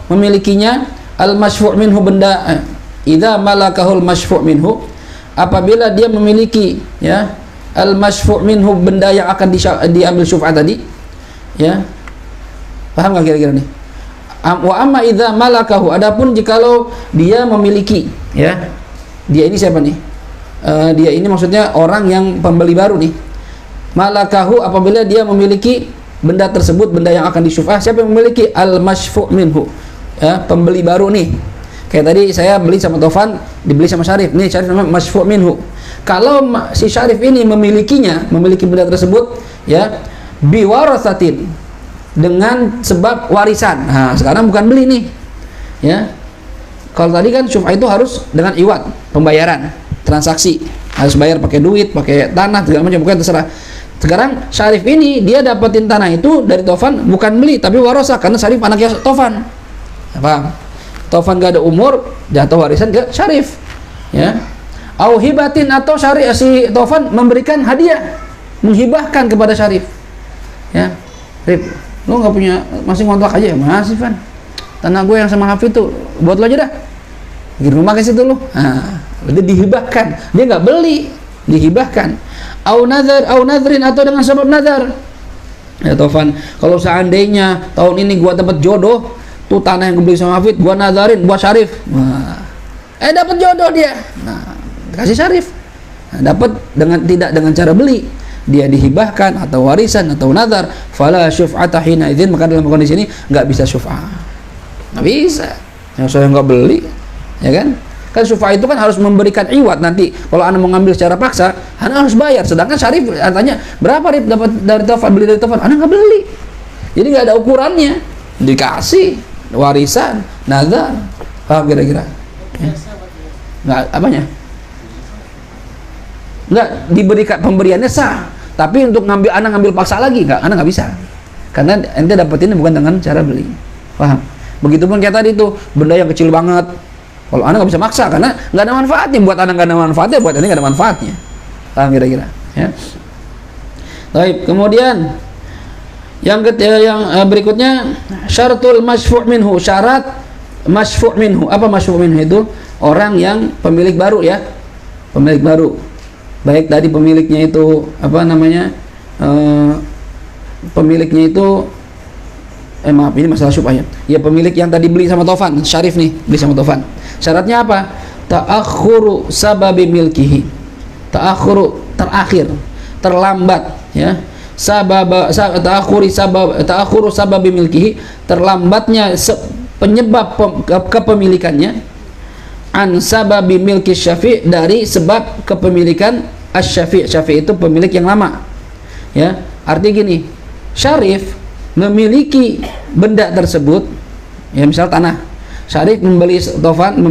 memilikinya, al masyfu' minhu, benda idza malakahul masyfu' minhu, apabila dia memiliki ya al masyfu' minhu, benda yang akan diambil syuf'ah tadi ya. Paham nggak kira-kira nih? Wa amma idza malakahu, adapun jikalau dia memiliki ya, dia ini siapa nih? Dia ini maksudnya orang yang pembeli baru nih. Malakahu, apabila dia memiliki benda tersebut, benda yang akan disyuf'ah, siapa yang memiliki? Al masyfu' minhu ya, pembeli baru nih. Kayak tadi saya beli sama Taufan, dibeli sama Syarif, nih Syarif namanya masyfu' minhu. Kalau si Syarif ini memiliki benda tersebut ya, biwarasatin, dengan sebab warisan. Nah sekarang bukan beli nih ya. Kalau tadi kan syuf'ah itu harus dengan iwad, pembayaran, transaksi, harus bayar pakai duit, pakai tanah, segala macam, bukan, terserah. Sekarang Syarif ini dia dapetin tanah itu dari Taufan, bukan beli tapi warasah, karena Syarif anaknya Taufan. Paham? Taufan gak ada umur, jatuh warisan ke Syarif ya. Au hibatin, atau si Taufan memberikan hadiah, menghibahkan kepada Syarif ya. Rip, lu nggak punya, masih ngontrak aja ya? Masih, Van. Tanah gue yang sama Hafid tuh buat lo aja dah, bikin rumah ke situ lu. Nah, dia dihibahkan, dia nggak beli, dihibahkan. Au nadrin, atau dengan sebab nazar. Ya Taufan, kalau seandainya tahun ini gua dapat jodoh, tuh tanah yang gue beli sama Hafid gua nazarin buat Syarif. Nah, dapat jodoh dia. Nah, kasih Syarif. Nah, dapat tidak dengan cara beli, dia dihibahkan atau warisan atau nazar, fala syuf'ata hina idzin, maka dalam kondisi ini nggak bisa syuf'ah. Nggak bisa, yang saya nggak beli, ya kan? Kan syuf'ah itu kan harus memberikan iwat nanti. Kalau anda mau ngambil secara paksa, anda harus bayar. Sedangkan Syarif tanya berapa Rip dapat dari Taufan, beli dari Taufan, anda nggak beli. Jadi nggak ada ukurannya, dikasih warisan, nazar, paham kira-kira? Ya. Nggak apanya? Nggak diberikan, pemberiannya sah. Tapi untuk anda ngambil paksa lagi, anda nggak bisa. Karena ente dapetinnya bukan dengan cara beli, paham? Begitupun kayak tadi tuh, benda yang kecil banget. Kalau anda nggak bisa maksa, karena nggak ada manfaatnya. Buat anda nggak ada manfaatnya, buat anda nggak ada manfaatnya. Paham kira-kira? Ya. Baik, kemudian yang berikutnya, syaratul masyfu' minhu, syarat masyfu' minhu. Apa masyfu' minhu itu? Orang yang pemilik baru, ya, pemilik baru. Baik tadi pemiliknya itu apa namanya? Pemiliknya itu maaf, ini masalah syubhah ya. Ya, pemilik yang tadi beli sama Taufan, Syarif nih, beli sama Taufan. Syaratnya apa? Ta'akhuru sababi milkihi. Ta'akhuru, terakhir, terlambat, ya. Ta'akhuru sababi milkihi, terlambatnya penyebab kepemilikannya. An sababi milki Syafi', dari sebab kepemilikan Asy-Syafi'. Syafi' itu pemilik yang lama. Ya, artinya gini, Syarif memiliki benda tersebut, ya misal tanah. Syarif membeli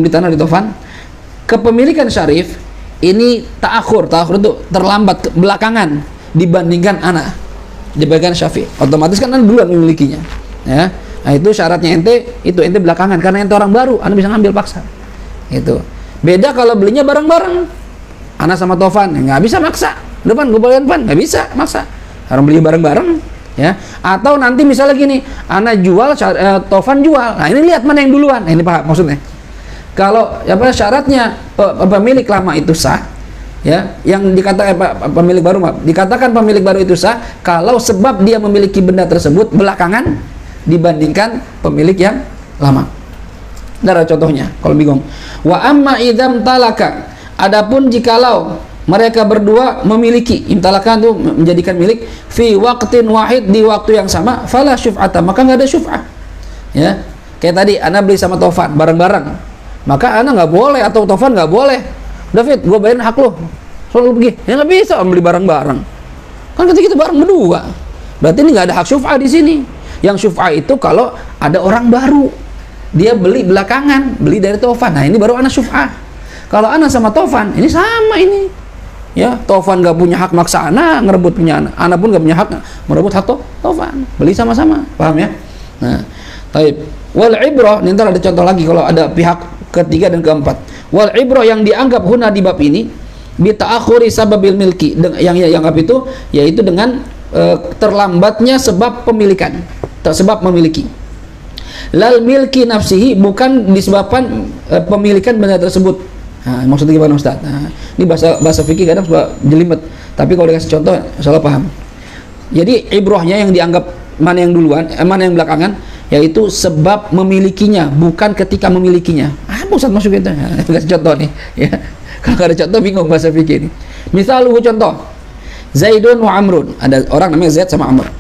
tanah di Taufan. Kepemilikan Syarif ini ta'akhur itu terlambat, belakangan dibandingkan anak, dibandingkan Syafi'. Otomatis kan anda duluan memilikinya, ya. Nah, itu syaratnya ente belakangan, karena ente orang baru, anda bisa ngambil paksa. Itu beda kalau belinya bareng-bareng, anak sama Taufan, nggak bisa maksa. Depan gue beliin depan, nggak bisa maksa. Harus beli bareng-bareng, ya. Atau nanti misalnya gini, anak jual, Taufan jual. Nah, ini lihat mana yang duluan. Nah, ini paham maksudnya. Kalau syaratnya pemilik lama itu sah, ya, yang dikatakan pemilik baru, dikatakan pemilik baru itu sah kalau sebab dia memiliki benda tersebut belakangan dibandingkan pemilik yang lama. Ada contohnya kalau bingung. Wa amma idzam talaka, adapun jikalau mereka berdua memiliki, imtalakan itu menjadikan milik, fi waqtin wahid, di waktu yang sama, fala syuf'ata, maka nggak ada syuf'ah. Ya, kayak tadi anda beli sama Taufan bareng-bareng, maka anda nggak boleh, atau Taufan nggak boleh, David, gue bayarin hak lo, soal lo pergi, ya nggak bisa beli bareng-bareng. Kan ketika kita bareng berdua, berarti ini nggak ada hak syuf'ah di sini. Yang syuf'ah itu kalau ada orang baru, dia beli belakangan, beli dari Taufan. Nah, ini baru anak syuf'ah. Kalau anak sama Taufan, ini sama ini. Ya, Taufan nggak punya hak maksa anak ngerebut punya anak pun nggak punya hak merebut hak Taufan. Beli sama-sama, paham ya? Nah, taib. Wal ibrah, nanti ada contoh lagi kalau ada pihak ketiga dan keempat. Wal ibrah yang dianggap huna di bab ini bi ta'akhuri sababil milki, yang dianggap itu yaitu dengan terlambatnya sebab pemilikan, sebab memiliki. Lal milki nafsihi, bukan disebabkan pemilikan benda tersebut. Nah, maksudnya gimana Ustaz? Nah, ini bahasa fikih kadang suka jelimet, tapi kalau dikasih contoh salah paham. Jadi ibrahnya yang dianggap mana yang duluan, mana yang belakangan, yaitu sebab memilikinya, bukan ketika memilikinya. Ustaz masuk itu. Nah, kasih contoh nih, ya. Kalau ada contoh bingung bahasa fikih ini. Misal contoh, Zaidun wa Amrun, ada orang namanya Zaid sama Amr.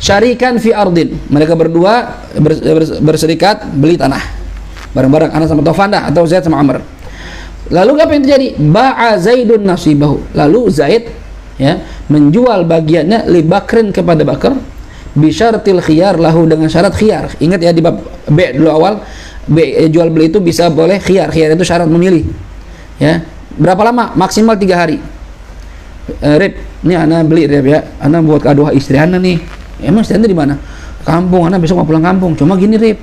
Syarikan fi ardin, mereka berdua berserikat beli tanah bareng-bareng, anak sama Taufan atau Zaid sama Amr. Lalu apa yang terjadi? Ba'a Zaidun nasibahu, lalu Zaid, ya, menjual bagiannya li Bakrin kepada Bakar, bisyartil khiyar lahu, dengan syarat khiyar. Ingat ya, di bab B dulu awal, jual beli itu bisa boleh khiyar. Khiyar itu syarat memilih, ya. Berapa lama? Maksimal 3 hari. Rip, ini ana beli Rip, ya, ana buat kado istri ana nih. Emang istri anda di mana? Kampung, ana besok mau pulang kampung. Cuma gini Rip,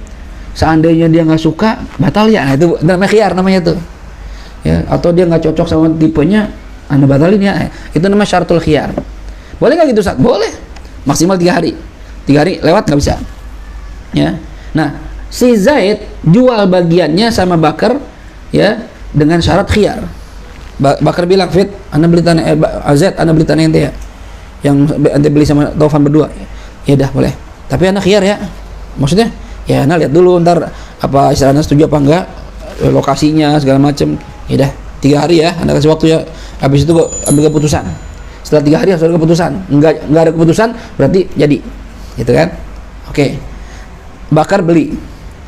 seandainya dia nggak suka, batal ya. Nah, itu namanya khiyar namanya tuh. Ya, atau dia nggak cocok sama tipenya, anda batalin ya. Itu namanya syaratul khiyar. Boleh nggak gitu Ustaz? Boleh. Maksimal 3 hari. 3 hari lewat nggak bisa. Ya. Nah, si Zaid jual bagiannya sama Bakar ya dengan syarat khiyar. Bakar bilang, "Fit, Anda beli tanah Zaid, Anda beli tanah ente ya. Yang ente beli sama Taufan berdua." Ya udah boleh. Tapi Anda khiyar ya. Maksudnya, ya Anda lihat dulu ntar apa istilahnya setuju apa enggak, lokasinya segala macam. Ya udah 3 hari ya, Anda kasih waktu ya. Habis itu ambil keputusan. Setelah 3 hari harus ada keputusan. Enggak ada keputusan berarti jadi. Gitu kan? Oke. Bakar beli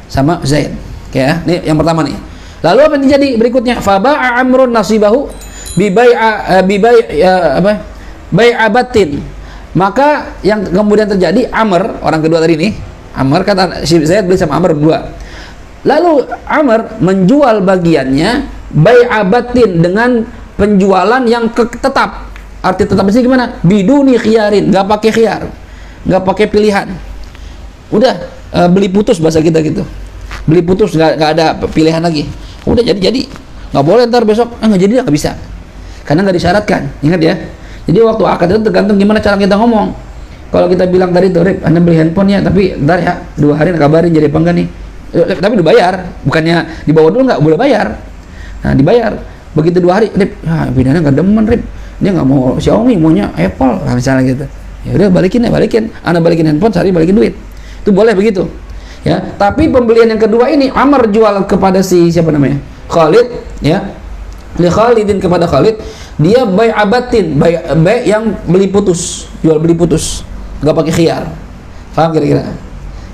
sama Zaid. Oke ya. Ini yang pertama nih. Lalu apa yang terjadi berikutnya? Faba'a Amrun nasibahu bai'abatin. Maka yang kemudian terjadi, Amr, orang kedua tadi nih, Amr kata si Zaid beli sama Amr berdua. Lalu Amr menjual bagiannya bai'abatin dengan penjualan yang tetap. Arti tetap di sini gimana? Biduni khiyarin, nggak pakai khiyar, nggak pakai pilihan. Udah beli putus bahasa kita gitu. Beli putus, nggak ada pilihan lagi. Udah jadi nggak boleh ntar besok nggak jadi, nggak bisa karena nggak disyaratkan. Ingat ya, jadi waktu akad itu tergantung gimana cara kita ngomong. Kalau kita bilang tadi tuh, Rip, Anda beli handphone ya, tapi ntar ya 2 hari kabarin jadi apa enggak nih, tapi udah bayar, bukannya dibawa dulu, nggak boleh bayar. Nah dibayar begitu 2 hari, Rip, bidana nggak demen, Rip, dia nggak mau Xiaomi, maunya Apple, nah, misalnya gitu. Ya udah balikin, Anda balikin handphone, sehari balikin duit, itu boleh begitu. Ya, tapi pembelian yang kedua ini Amr jual kepada si siapa namanya? Khalid, ya. Li Khalidin kepada Khalid, dia bai'abatin, bai' yang beli putus, jual beli putus, enggak pakai khiyar. Paham kira-kira?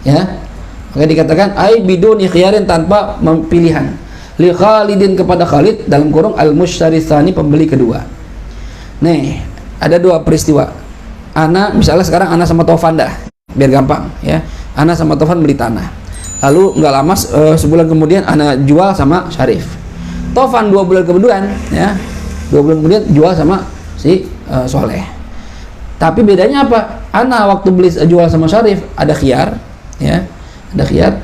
Ya. Maka dikatakan ai biduni khiyarin, tanpa pilihan. Li Khalidin kepada Khalid dalam kurung al-mushtari tsani, pembeli kedua. Nih, ada 2 peristiwa. Ana misalnya sekarang Ana sama Taufan dah, biar gampang ya. Ana sama Taufan beli tanah. Lalu nggak lama sebulan kemudian Ana jual sama Syarif. Taufan 2 bulan kemudian ya, 2 bulan kemudian jual sama si Soleh. Tapi bedanya apa? Ana waktu beli jual sama Syarif ada khiyar ya, ada khiyar.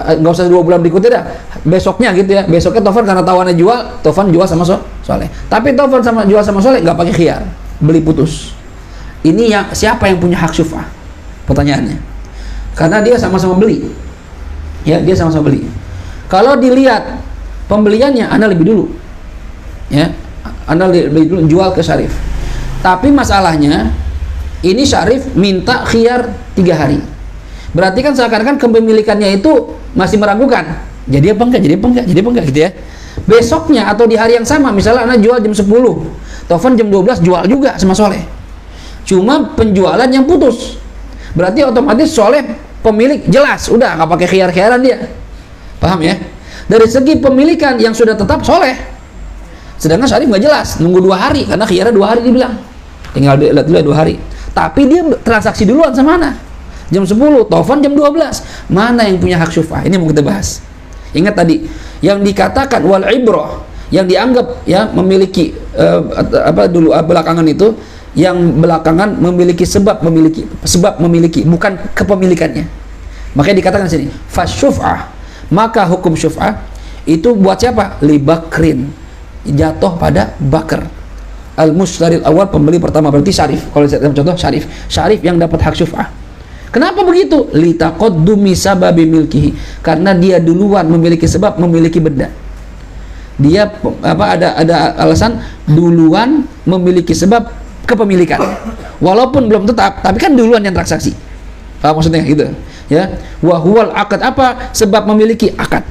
Nggak usah 2 bulan berikutnya dah, besoknya gitu ya. Besoknya Taufan karena tahu Ana jual, Taufan jual sama Soleh. Tapi Taufan sama jual sama Soleh nggak pakai khiyar, beli putus. Ini yang siapa yang punya hak syuf'ah? Pertanyaannya. Karena dia sama-sama beli. Ya, dia sama-sama beli. Kalau dilihat pembeliannya, Anda lebih dulu. Ya, Anda lebih dulu jual ke Syarif. Tapi masalahnya ini Syarif minta khiyar 3 hari. Berarti kan seakan-akan kepemilikannya itu masih meragukan. Jadi apa enggak gitu ya. Besoknya atau di hari yang sama, misalnya Anda jual jam 10, Taufan jam 12 jual juga sama Soleh. Cuma penjualan yang putus. Berarti otomatis Soleh pemilik jelas, udah nggak pakai khiyar-khiyaran dia. Paham ya? Dari segi pemilikan yang sudah tetap Soleh. Sedangkan Syarif nggak jelas, nunggu 2 hari karena khiyarnya 2 hari dibilang. Tinggal lihat dulu 2 hari. Tapi dia transaksi duluan sama mana? Jam 10, Taufan jam 12. Mana yang punya hak syuf'ah? Ini mau kita bahas. Ingat tadi yang dikatakan wal ibrah, yang dianggap ya memiliki belakangan itu, yang belakangan memiliki sebab memiliki bukan kepemilikannya. Makanya dikatakan di sini fasyuf'ah, maka hukum syuf'ah itu buat siapa? Li Bakrin, jatuh pada Bakar al-mustaril awal, pembeli pertama, berarti Syarif. Kalau saya contoh Syarif yang dapat hak syuf'ah. Kenapa begitu? Li taqaddumi sababi milkihi, karena dia duluan memiliki sebab, memiliki benda. Dia ada alasan duluan memiliki sebab kepemilikan, walaupun belum tetap, tapi kan duluan yang transaksi. Paham maksudnya gitu ya? Wa huwal akad, apa? Sebab memiliki akad,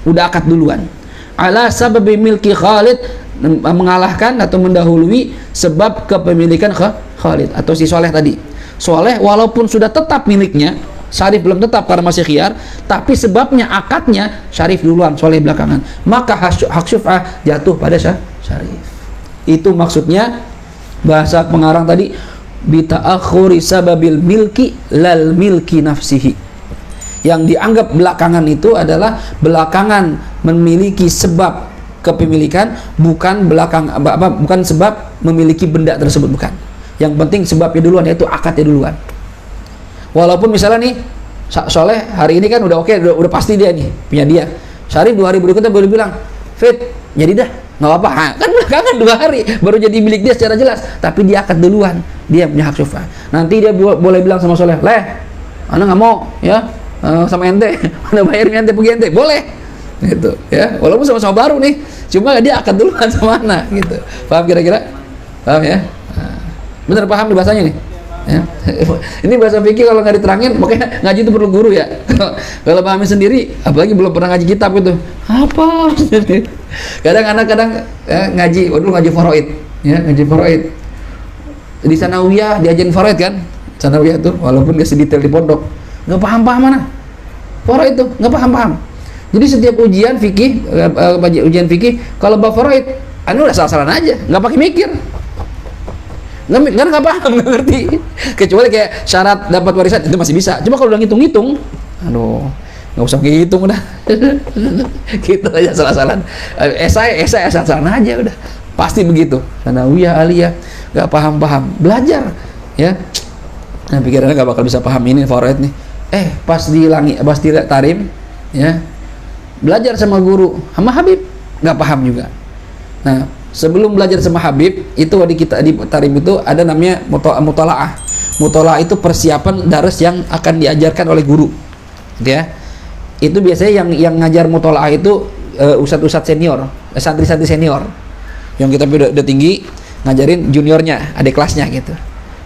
udah akad duluan. Ala sababi milki Khalid, mengalahkan atau mendahului sebab kepemilikan Khalid atau si Soleh tadi. Soleh walaupun sudah tetap miliknya, Syarif belum tetap karena masih khiyar, tapi sebabnya akadnya Syarif duluan, Soleh belakangan, maka hak syuf'ah jatuh pada Syarif. Itu maksudnya bahasa pengarang tadi, bita'akhuri sababil milki lal milki nafsihi. Yang dianggap belakangan itu adalah belakangan memiliki sebab kepemilikan, bukan bukan sebab memiliki benda tersebut, bukan. Yang penting sebabnya duluan, yaitu akadnya duluan. Walaupun misalnya nih Soleh hari ini kan udah oke, udah pasti dia nih punya dia. Syarif 2 hari berikutnya boleh bilang, Fit, jadi dah nggak apa-apa. Kan belakangan 2 hari baru jadi milik dia secara jelas, tapi dia akad duluan, dia punya hak syuf'ah. Nanti dia boleh bilang sama soleh, ana nggak mau ya sama ente, ana bayarnya ente pergi ente, boleh gitu ya, walaupun sama-sama baru nih, cuma dia akad duluan sama ana gitu. Paham kira-kira? Paham ya? Bener paham nih bahasanya nih ya? Ini bahasa fikih kalau nggak diterangin, makanya ngaji itu perlu guru ya. Kalau pahamin sendiri, apalagi belum pernah ngaji kitab itu apa. Kadang anak ngaji, waduh ngaji faraid ya, ngaji faraid di sanawiyah diajarin faraid kan, sanawiyah tuh walaupun nggak sedetail di pondok, nggak paham mana faraid tuh, nggak paham. Jadi setiap ujian fikih, ujian fikih kalau bab faraid anu udah salah-salahan aja, nggak pakai mikir, nggak paham, nggak ngerti. Kecuali kayak syarat dapat warisan itu masih bisa, cuma kalau udah ngitung-ngitung, aduh nggak usah ngitung udah. Gitu aja salah-salahan. Esai asal-asalan aja udah, pasti begitu. Sanawiyah, aliyah nggak paham, belajar ya. Nah pikirannya nggak bakal bisa paham ini faraid nih. Pas di tarim ya, belajar sama guru, sama Habib nggak paham juga. Nah sebelum belajar sama Habib itu di tarim itu ada namanya mutalaah. Mutalaah itu persiapan daras yang akan diajarkan oleh guru, gitu ya. Itu biasanya yang ngajar mutalaah itu ustadz-ustadz senior, santri-santri senior yang kita udah tinggi, ngajarin juniornya, adik kelasnya gitu.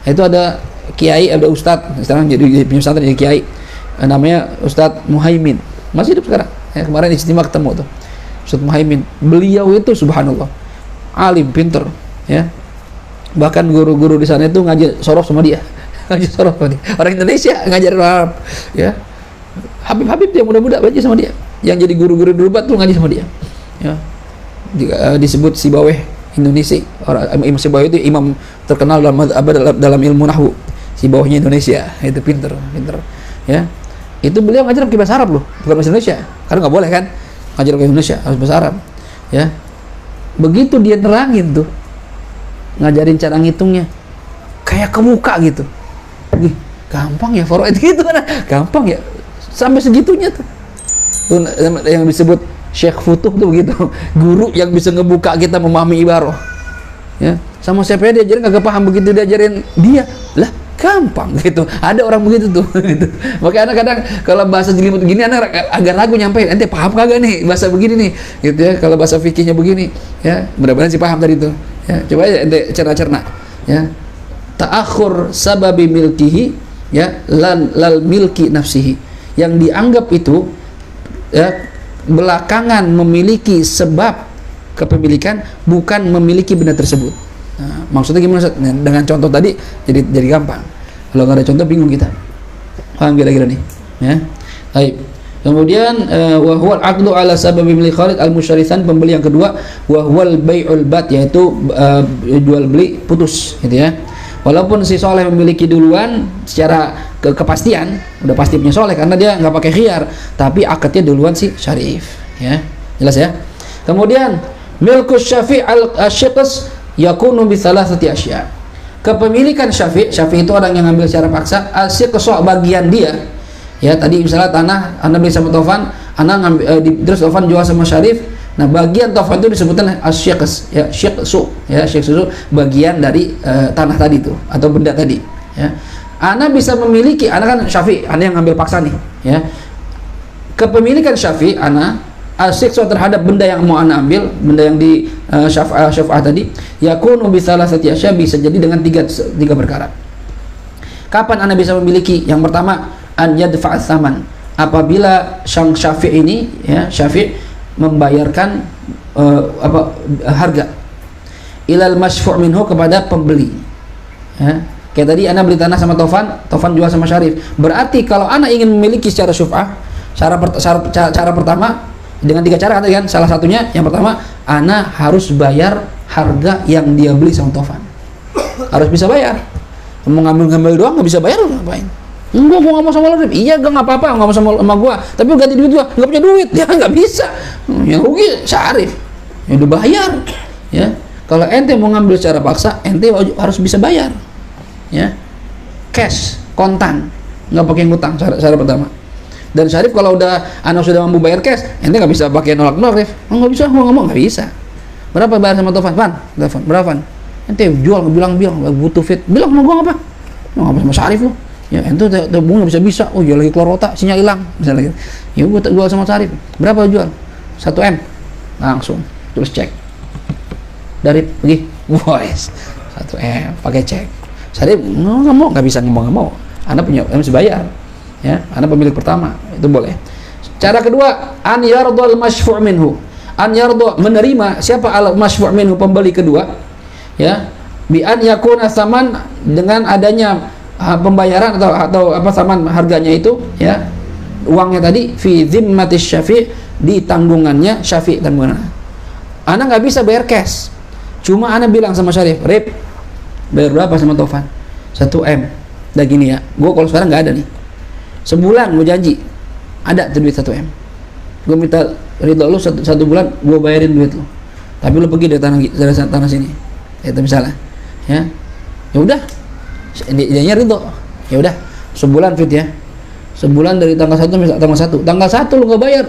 Itu ada kiai, ada ustadz, sekarang jadi pesantren jadi kiai, namanya Ustadz Muhaimin, masih hidup sekarang ya, kemarin istimewa ketemu tuh Ustadz Muhaimin. Beliau itu subhanallah alim, pinter ya, bahkan guru-guru di sana itu ngaji sorof sama dia. Orang Indonesia ngajarin Arab ya. Habib yang muda-muda baca sama dia, yang jadi guru-guru dulu tuh ngaji sama dia ya. Disebut Sibaweh Indonesia. Imam Sibaweh itu imam terkenal dalam ilmu nahwu. Sibawehnya Indonesia, itu pinter ya. Itu beliau ngajar pakai bahasa Arab loh, bukan bahasa Indonesia, karena nggak boleh kan ngajar pakai Indonesia, harus bahasa Arab ya. Begitu dia nerangin tuh, ngajarin cara ngitungnya kayak ke muka gitu. Gampang ya faraid gitu kan, gampang ya, sampai segitunya tuh yang disebut Syekh Futuh tuh begitu. Guru yang bisa ngebuka kita memahami ibarah ya. Sama siapa dia diajarin kagak paham, begitu diajarin dia lah gampang gitu. Ada orang begitu tuh gitu. Makanya anak kadang kalau bahasa jelimut gini anak agak ragu nyampein, ente paham kagak nih bahasa begini nih gitu ya. Kalau bahasa fikihnya begini ya, mudah-mudahan sih paham tadi itu ya. Coba aja ente cerna ya. Ta'akhur sababi milkihi ya, lal milki nafsihi, yang dianggap itu ya belakangan memiliki sebab kepemilikan, bukan memiliki benda tersebut. Nah, maksudnya gimana? Nah, dengan contoh tadi jadi gampang. Kalau nggak ada contoh bingung kita. Paham kira-kira nih? Ya. Baik. Kemudian wa huwal aqdu ala sababi milik khalid al-musyarisan, pembeli yang kedua, wa huwal bai'ul bat, yaitu jual beli putus gitu ya. Walaupun si soleh memiliki duluan secara kepastian, udah pasti punya soleh karena dia nggak pakai khiyar, tapi akadnya duluan si syarif ya. Jelas ya. Kemudian milkus syafi' al-syiqs yakunu bi thalathati asya. Kepemilikan syafi' itu orang yang ngambil secara paksa, al-syiqs bagian dia ya. Tadi misalnya tanah anda beli sama Taufan, anda ngambil terus Taufan jual sama Syarif. Nah, bagian Taufan itu disebutkan asyiqs ya, syiqsu ya, syiqsu bagian dari tanah tadi itu atau benda tadi ya. Ana bisa memiliki, ana kan syafi', ana yang ngambil paksa nih ya. Kepemilikan syafi' ana asyiqsu terhadap benda yang mau ana ambil, benda yang di syafa'ah tadi, yakunu bi thalathati asya, bisa jadi dengan tiga perkara. Kapan ana bisa memiliki? Yang pertama, an yadfa'a tsaman, apabila sang syafi' ini ya, syafi' membayarkan harga ilal masyfu' minhu, kepada pembeli ya. Kayak tadi ana beli tanah sama Taufan jual sama Syarif. Berarti kalau ana ingin memiliki secara syuf'ah, cara pertama dengan 3 cara kan. Salah satunya yang pertama, ana harus bayar harga yang dia beli sama Taufan. Harus bisa bayar. Mau ngambil doang nggak bisa bayar, ngapain? Gua nggak mau sama lo, iya gak nggak apa-apa, nggak mau sama gua, tapi ganti duit gua, nggak punya duit, ya nggak bisa, yang rugi Syarif, ya udah bayar, ya. Kalau ente mau ngambil secara paksa, ente harus bisa bayar, ya, cash, kontan, nggak pakai ngutang, cara pertama. Dan Syarif kalau anak sudah mampu bayar cash, ente nggak bisa pakai nolak, Rif, nggak bisa, nggak bisa, berapa bayar sama Tovan? Van, telepon, berapa Van? Ente jual, bilang butuh fit, bilang sama gua apa? Ngapa sama Syarif lu? Ya ente tabungnya bisa, oh jual lagi keluar otak, sinyal hilang, misalnya gitu. Ya gua jual sama Syarif, berapa jual? 1M, langsung terus cek. Dari pergi, boys, 1M, pakai cek. Syarif nggak mau, nggak bisa ngomong nggak mau. Anda punya, Anda mesti bayar, ya. Anda pemilik pertama, itu boleh. Cara kedua, an yardal masyfu' minhu. An yarda, menerima siapa al masyfu' minhu, pembeli kedua, ya, bi an yakuna saman, dengan adanya pembayaran atau apa saman harganya itu, ya, uangnya tadi fi zimmatis syafi', di tanggungannya syafi', tanggungan. Ana nggak bisa bayar cash, cuma ana bilang sama Syarif, Rip, bayar berapa sama Tovan? 1M. Udah gini ya, gue kalau sekarang nggak ada nih, sebulan gue janji ada tuh duit 1M, gue minta ridho lu satu bulan, gue bayarin duit lu, tapi lu pergi dari tanah sini, itu misalnya, ya udah, dia ridho, ya udah sebulan fit ya, sebulan dari tanggal 1 misal tanggal 1 lu nggak bayar,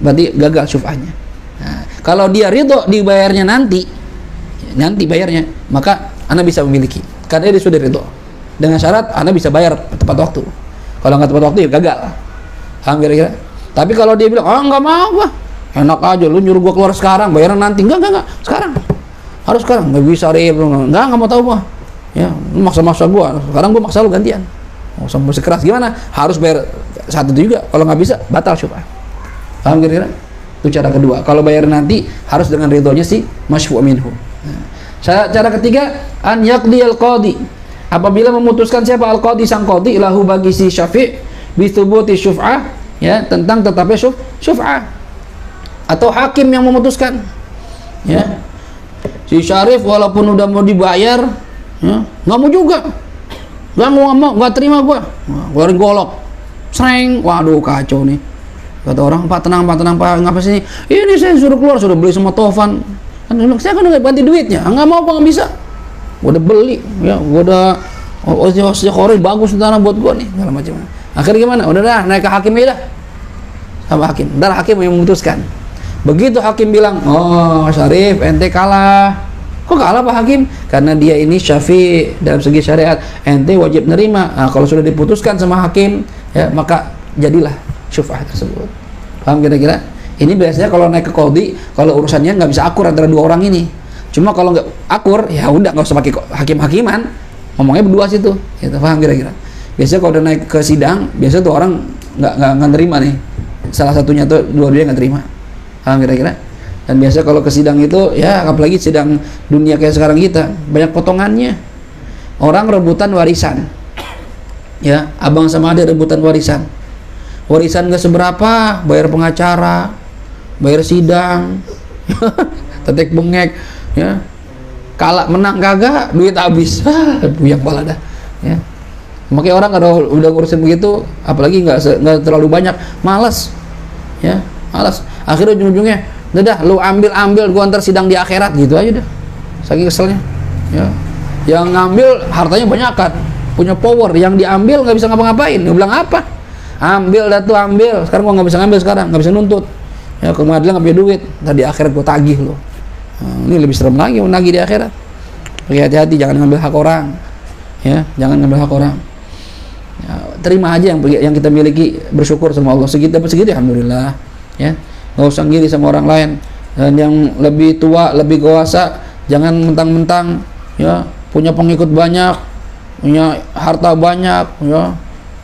berarti gagal syuf'ahnya. Nah, kalau dia ridho dibayarnya nanti bayarnya, maka anda bisa memiliki, karena dia sudah ridho, dengan syarat anda bisa bayar tepat waktu. Kalau nggak tepat waktu ya gagal. Paham kira-kira? Tapi kalau dia bilang, nggak mau gua, enak aja lu nyuruh gua keluar sekarang, bayaran nanti, enggak, sekarang, harus sekarang, nggak bisa Rip, nggak mau tahu gua, ya, lu maksa gua, sekarang gua maksa lu gantian, sampai sekeras gimana, harus bayar saat itu juga, kalau nggak bisa batal syuf'ah. Paham kira-kira? Itu cara kedua. Kalau bayar nanti harus dengan ridhonya si masyfu' minhu. Cara ketiga, an yaqdiyal qadi, apabila memutuskan siapa al-qadi, sang qadi, lahu bagi si syafi' bithubuti syuf'ah, ya, tentang tetapnya syuf'ah, atau hakim yang memutuskan, ya, si Syarif walaupun udah mau dibayar, ya, nggak mau juga, nggak terima gua, keluarin golok, sreng, waduh kacau nih, kata orang, Pak tenang Pak, ngapa sih ini saya suruh keluar, sudah beli sama Tovan, kan saya kan udah ganti duitnya, nggak mau Pak, nggak bisa, gua udah beli, ya, gua udah Koril bagus tanah buat gua nih, segala macam. Akhirnya gimana? Udah dah, naik ke hakim aja dah, sama hakim. Dan hakim yang memutuskan. Begitu hakim bilang, oh Syarif, ente kalah. Kok kalah Pak Hakim? Karena dia ini syafi' dalam segi syariat, ente wajib nerima. Nah, kalau sudah diputuskan sama hakim, ya, maka jadilah syuf'ah tersebut. Paham kira-kira? Ini biasanya kalau naik ke qadhi, kalau urusannya nggak bisa akur antara dua orang ini. Cuma kalau nggak akur, ya udah nggak usah pakai hakim-hakiman, ngomongnya berdua situ. Gitu, paham kira-kira? Biasanya kalau udah naik ke sidang, biasanya tuh orang nggak terima nih, salah satunya tuh dua-duanya nggak terima. Paham kira-kira? Dan biasa kalau ke sidang itu, ya apalagi sidang dunia kayak sekarang kita, banyak potongannya. Orang rebutan warisan, ya, abang sama adik rebutan warisan nggak seberapa, bayar pengacara, bayar sidang, tetek bengek, ya, kalah menang kagak, duit habis, buyang pala dah, ya. Makanya orang kalau udah ngurusin begitu, apalagi nggak terlalu banyak, malas, ya, malas. Akhirnya ujung-ujungnya, udah lu ambil gua antar sidang di akhirat, gitu aja dah. Saking keselnya, ya. Yang ngambil hartanya banyak kan, punya power, yang diambil nggak bisa ngapa-ngapain. Dia bilang apa? Ambil dah tuh, ambil. Sekarang gua nggak bisa ngambil, sekarang nggak bisa nuntut. Ya, ke pengadilan nggak punya duit. Tadi akhirat gua tagih lo. Nah, ini lebih serem lagi menagih di akhirat. Hati-hati, jangan ngambil hak orang, ya, jangan ngambil hak orang. Ya, terima aja yang kita miliki, bersyukur sama Allah, segitu alhamdulillah, ya, nggak usah ngiri sama orang lain. Dan yang lebih tua, lebih kuasa, jangan mentang-mentang, ya, punya pengikut banyak, punya harta banyak, ya,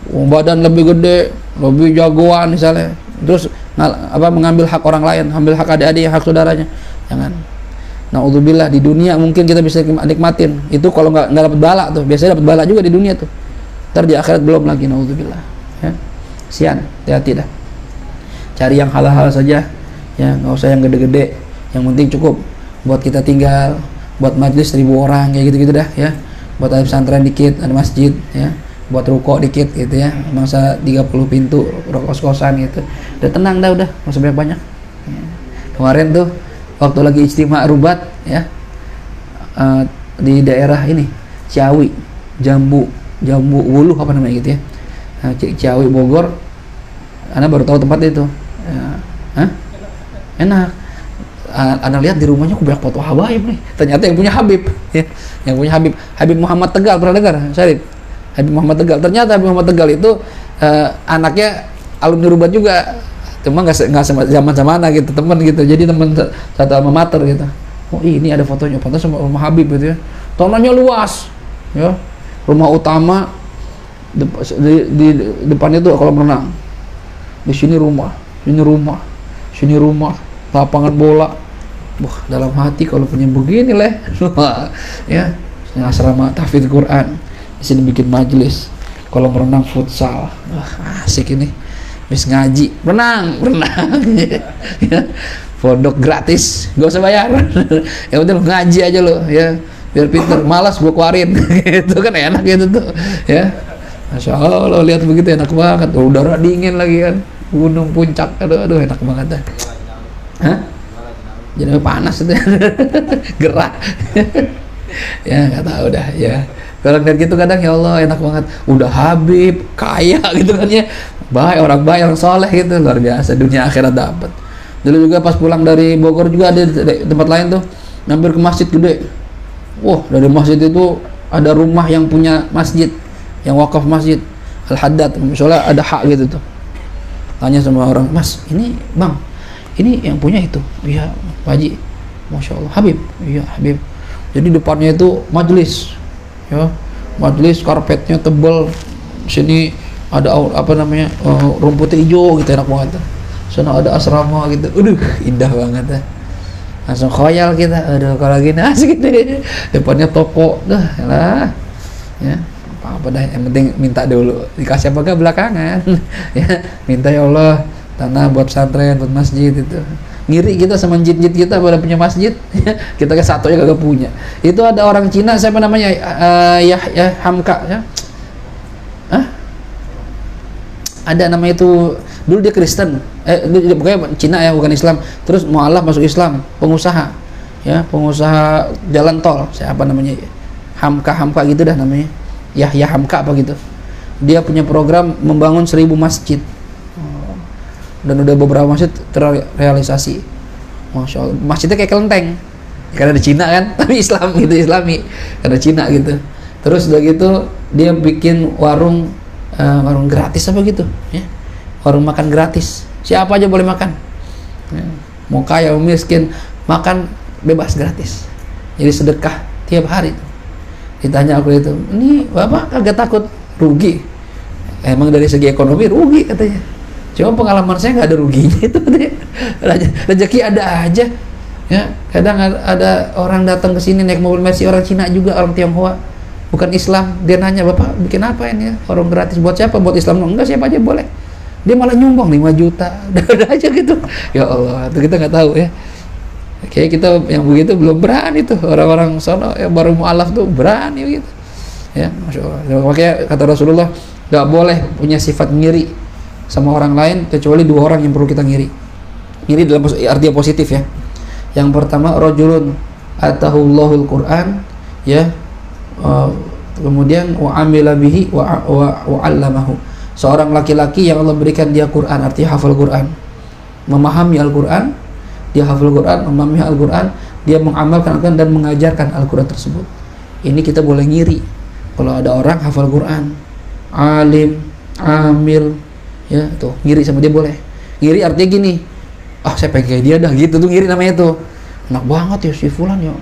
badan lebih gede, lebih jagoan misalnya, terus mengambil hak orang lain, ambil hak adik-adik, hak saudaranya, jangan. Naudzubillah, di dunia mungkin kita bisa nikmatin itu, kalau nggak dapat bala tuh, biasanya dapat bala juga di dunia tuh. Ntar di akhirat belum lagi, naudzubillah, ya. Sian, hati-hati dah. Cari yang halal saja, ya, nggak usah yang gede-gede. Yang penting cukup buat kita tinggal, buat majlis 1000 orang kayak gitu-gitu dah, ya. Buat ada pesantren dikit, ada masjid, ya. Buat ruko dikit gitu, ya. Masa 30 pintu, kos-kosan gitu. Udah tenang dah, udah, nggak usah banyak-banyak. Ya. Kemarin tuh waktu lagi ijtima rubat, ya, di daerah ini Ciawi, Jambu Wuluh apa namanya gitu, ya, Ciawi Bogor. Anda baru tahu tempat itu, ya. Enak. Anda lihat di rumahnya banyak foto habaib nih. Ternyata yang punya Habib, ya. Yang punya Habib Muhammad Tegal, pernah dengar, Syarif? Habib Muhammad Tegal. Ternyata Habib Muhammad Tegal itu anaknya alumni Rubat juga, cuma nggak zaman sama anak gitu, teman gitu. Jadi teman satu alma mater gitu. Oh ini ada fotonya, foto sama rumah Habib gitu ya. Tanahnya luas, ya. Rumah utama di depannya itu kolam renang. Di sini rumah, sini rumah, lapangan bola. Wah, dalam hati kalau punya begini leh, ya, asrama tahfidz Quran, di sini bikin majelis, kolam renang futsal, wah asik ini, bis ngaji, renang, ya, pondok gratis, gak usah bayar, yang penting ngaji aja lo, ya, biar pinter, malas gua keluarin, itu kan enak gitu tuh, ya, Masya Allah, lihat begitu enak banget, udara dingin lagi kan, gunung puncak, aduh enak banget dah. Hah? Jadi panas itu gerah. Ya nggak tahu dah ya. Kalau lihat gitu kadang ya Allah enak banget, udah Habib kaya gitu kan ya, orang baik orang soleh gitu, luar biasa, dunia akhirat dapat. Dulu juga pas pulang dari Bogor juga ada tempat lain tuh, mampir ke masjid gede. Wah, dari masjid itu ada rumah yang punya masjid, yang wakaf masjid Al-Haddad, misalnya ada hak gitu tuh. Tanya sama orang, Mas ini bang, ini yang punya itu? Iya Pak Haji. Masya Allah, Habib. Iya Habib. Jadi depannya itu majelis, ya, majelis karpetnya tebal, sini ada apa namanya rumputnya hijau gitu, enak banget. Sana ada asrama gitu, indah banget ya. Langsung khoyal kita, kalau gini asik gitu. Depannya toko, dah lah, ya. Apa dah, yang penting minta dulu, dikasih apa enggak belakangan. Ya, minta ya Allah tanah buat pesantren, buat masjid itu. Ngiri kita sama jin-jin kita pada punya masjid, kita ke satu ya kagak punya. Itu ada orang Cina, siapa namanya, ya Hamka ya. Ada nama itu, dulu dia Kristen, pokoknya Cina ya, bukan Islam. Terus mualaf masuk Islam, pengusaha, ya, pengusaha jalan tol, siapa namanya, Hamka gitu dah namanya, Yahya Hamka apa gitu. Dia punya program membangun 1000 masjid. Dan udah beberapa masjid terrealisasi. Masya Allah, masjidnya kayak kelenteng karena di Cina kan, tapi Islam gitu, Islami karena Cina gitu. Terus udah gitu dia bikin warung gratis apa gitu ya, warung makan gratis, siapa aja boleh makan ya. Mau kaya mau miskin makan bebas gratis, jadi sedekah tiap hari. Ditanya aku itu, ini bapak kagak takut rugi? Emang dari segi ekonomi rugi katanya, cuma pengalaman saya nggak ada ruginya itu. Rezeki ada aja ya. Kadang ada orang datang ke sini naik mobil Mercy, orang Cina juga, orang Tionghoa, bukan Islam. Dia nanya, bapak bikin apa ini ya, warung gratis buat siapa? Buat Islam? Enggak, siapa aja boleh. Dia malah nyumbang 5 juta udah aja gitu. Ya Allah, itu kita nggak tahu ya. Kayak kita yang begitu belum berani tuh, orang-orang sono yang baru mualaf tuh berani gitu ya. Masya Allah. Makanya kata Rasulullah, nggak boleh punya sifat ngiri sama orang lain kecuali 2 orang yang perlu kita ngiri. Ngiri dalam arti positif ya. Yang pertama, rajulun atahullahul Quran ya, kemudian wa amila bihi wa 'allamahu. Seorang laki-laki yang Allah berikan dia Quran, artinya hafal Quran, memahami Al-Quran, dia hafal Quran, memahami Al-Quran, dia mengamalkan Al-Quran dan mengajarkan Al-Quran tersebut. Ini kita boleh ngiri kalau ada orang hafal Quran, alim, amil, ya tuh ngiri sama dia boleh. Ngiri artinya gini, saya pengen kayak dia dah gitu tuh, ngiri namanya tuh. Enak banget ya si fulan ya,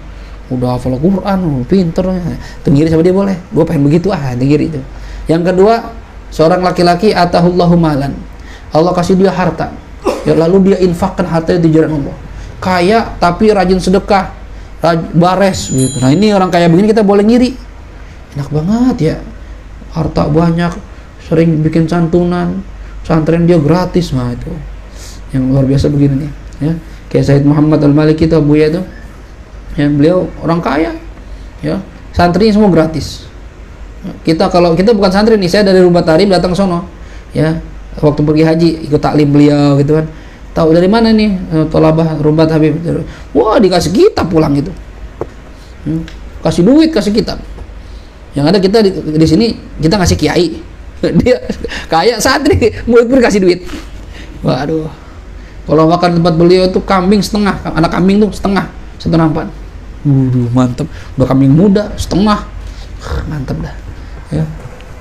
udah hafal Quran, pinter, tuh ngiri sama dia boleh. Gue pengen begitu ngiri itu. Yang kedua, seorang laki-laki atahullahu malan, Allah kasih dia harta ya, lalu dia infakkan hartanya di jalan Allah, kaya tapi rajin sedekah, bares gitu. Nah ini orang kaya begini kita boleh ngiri, enak banget ya, harta banyak, sering bikin santunan, pesantren dia gratis. Nah itu yang luar biasa begini nih ya. Kayak Said Muhammad Al-Maliki itu, Abuya itu ya, beliau orang kaya ya, santrinya semua gratis. Kita kalau kita bukan santri nih, saya dari Rubat Tarim datang ke sono ya, waktu pergi haji ikut taklim beliau gitu kan, tahu dari mana nih tolabah Rubat Habib, wah dikasih kitab pulang gitu, kasih duit, kasih kitab. Yang ada kita di sini kita ngasih kiai, dia kaya santri murid kasih duit. Waduh, Kalau makan tempat beliau itu kambing setengah, anak kambing tuh setengah, satu nampan. Mantep. Udah kambing muda setengah, mantep dah. Ya,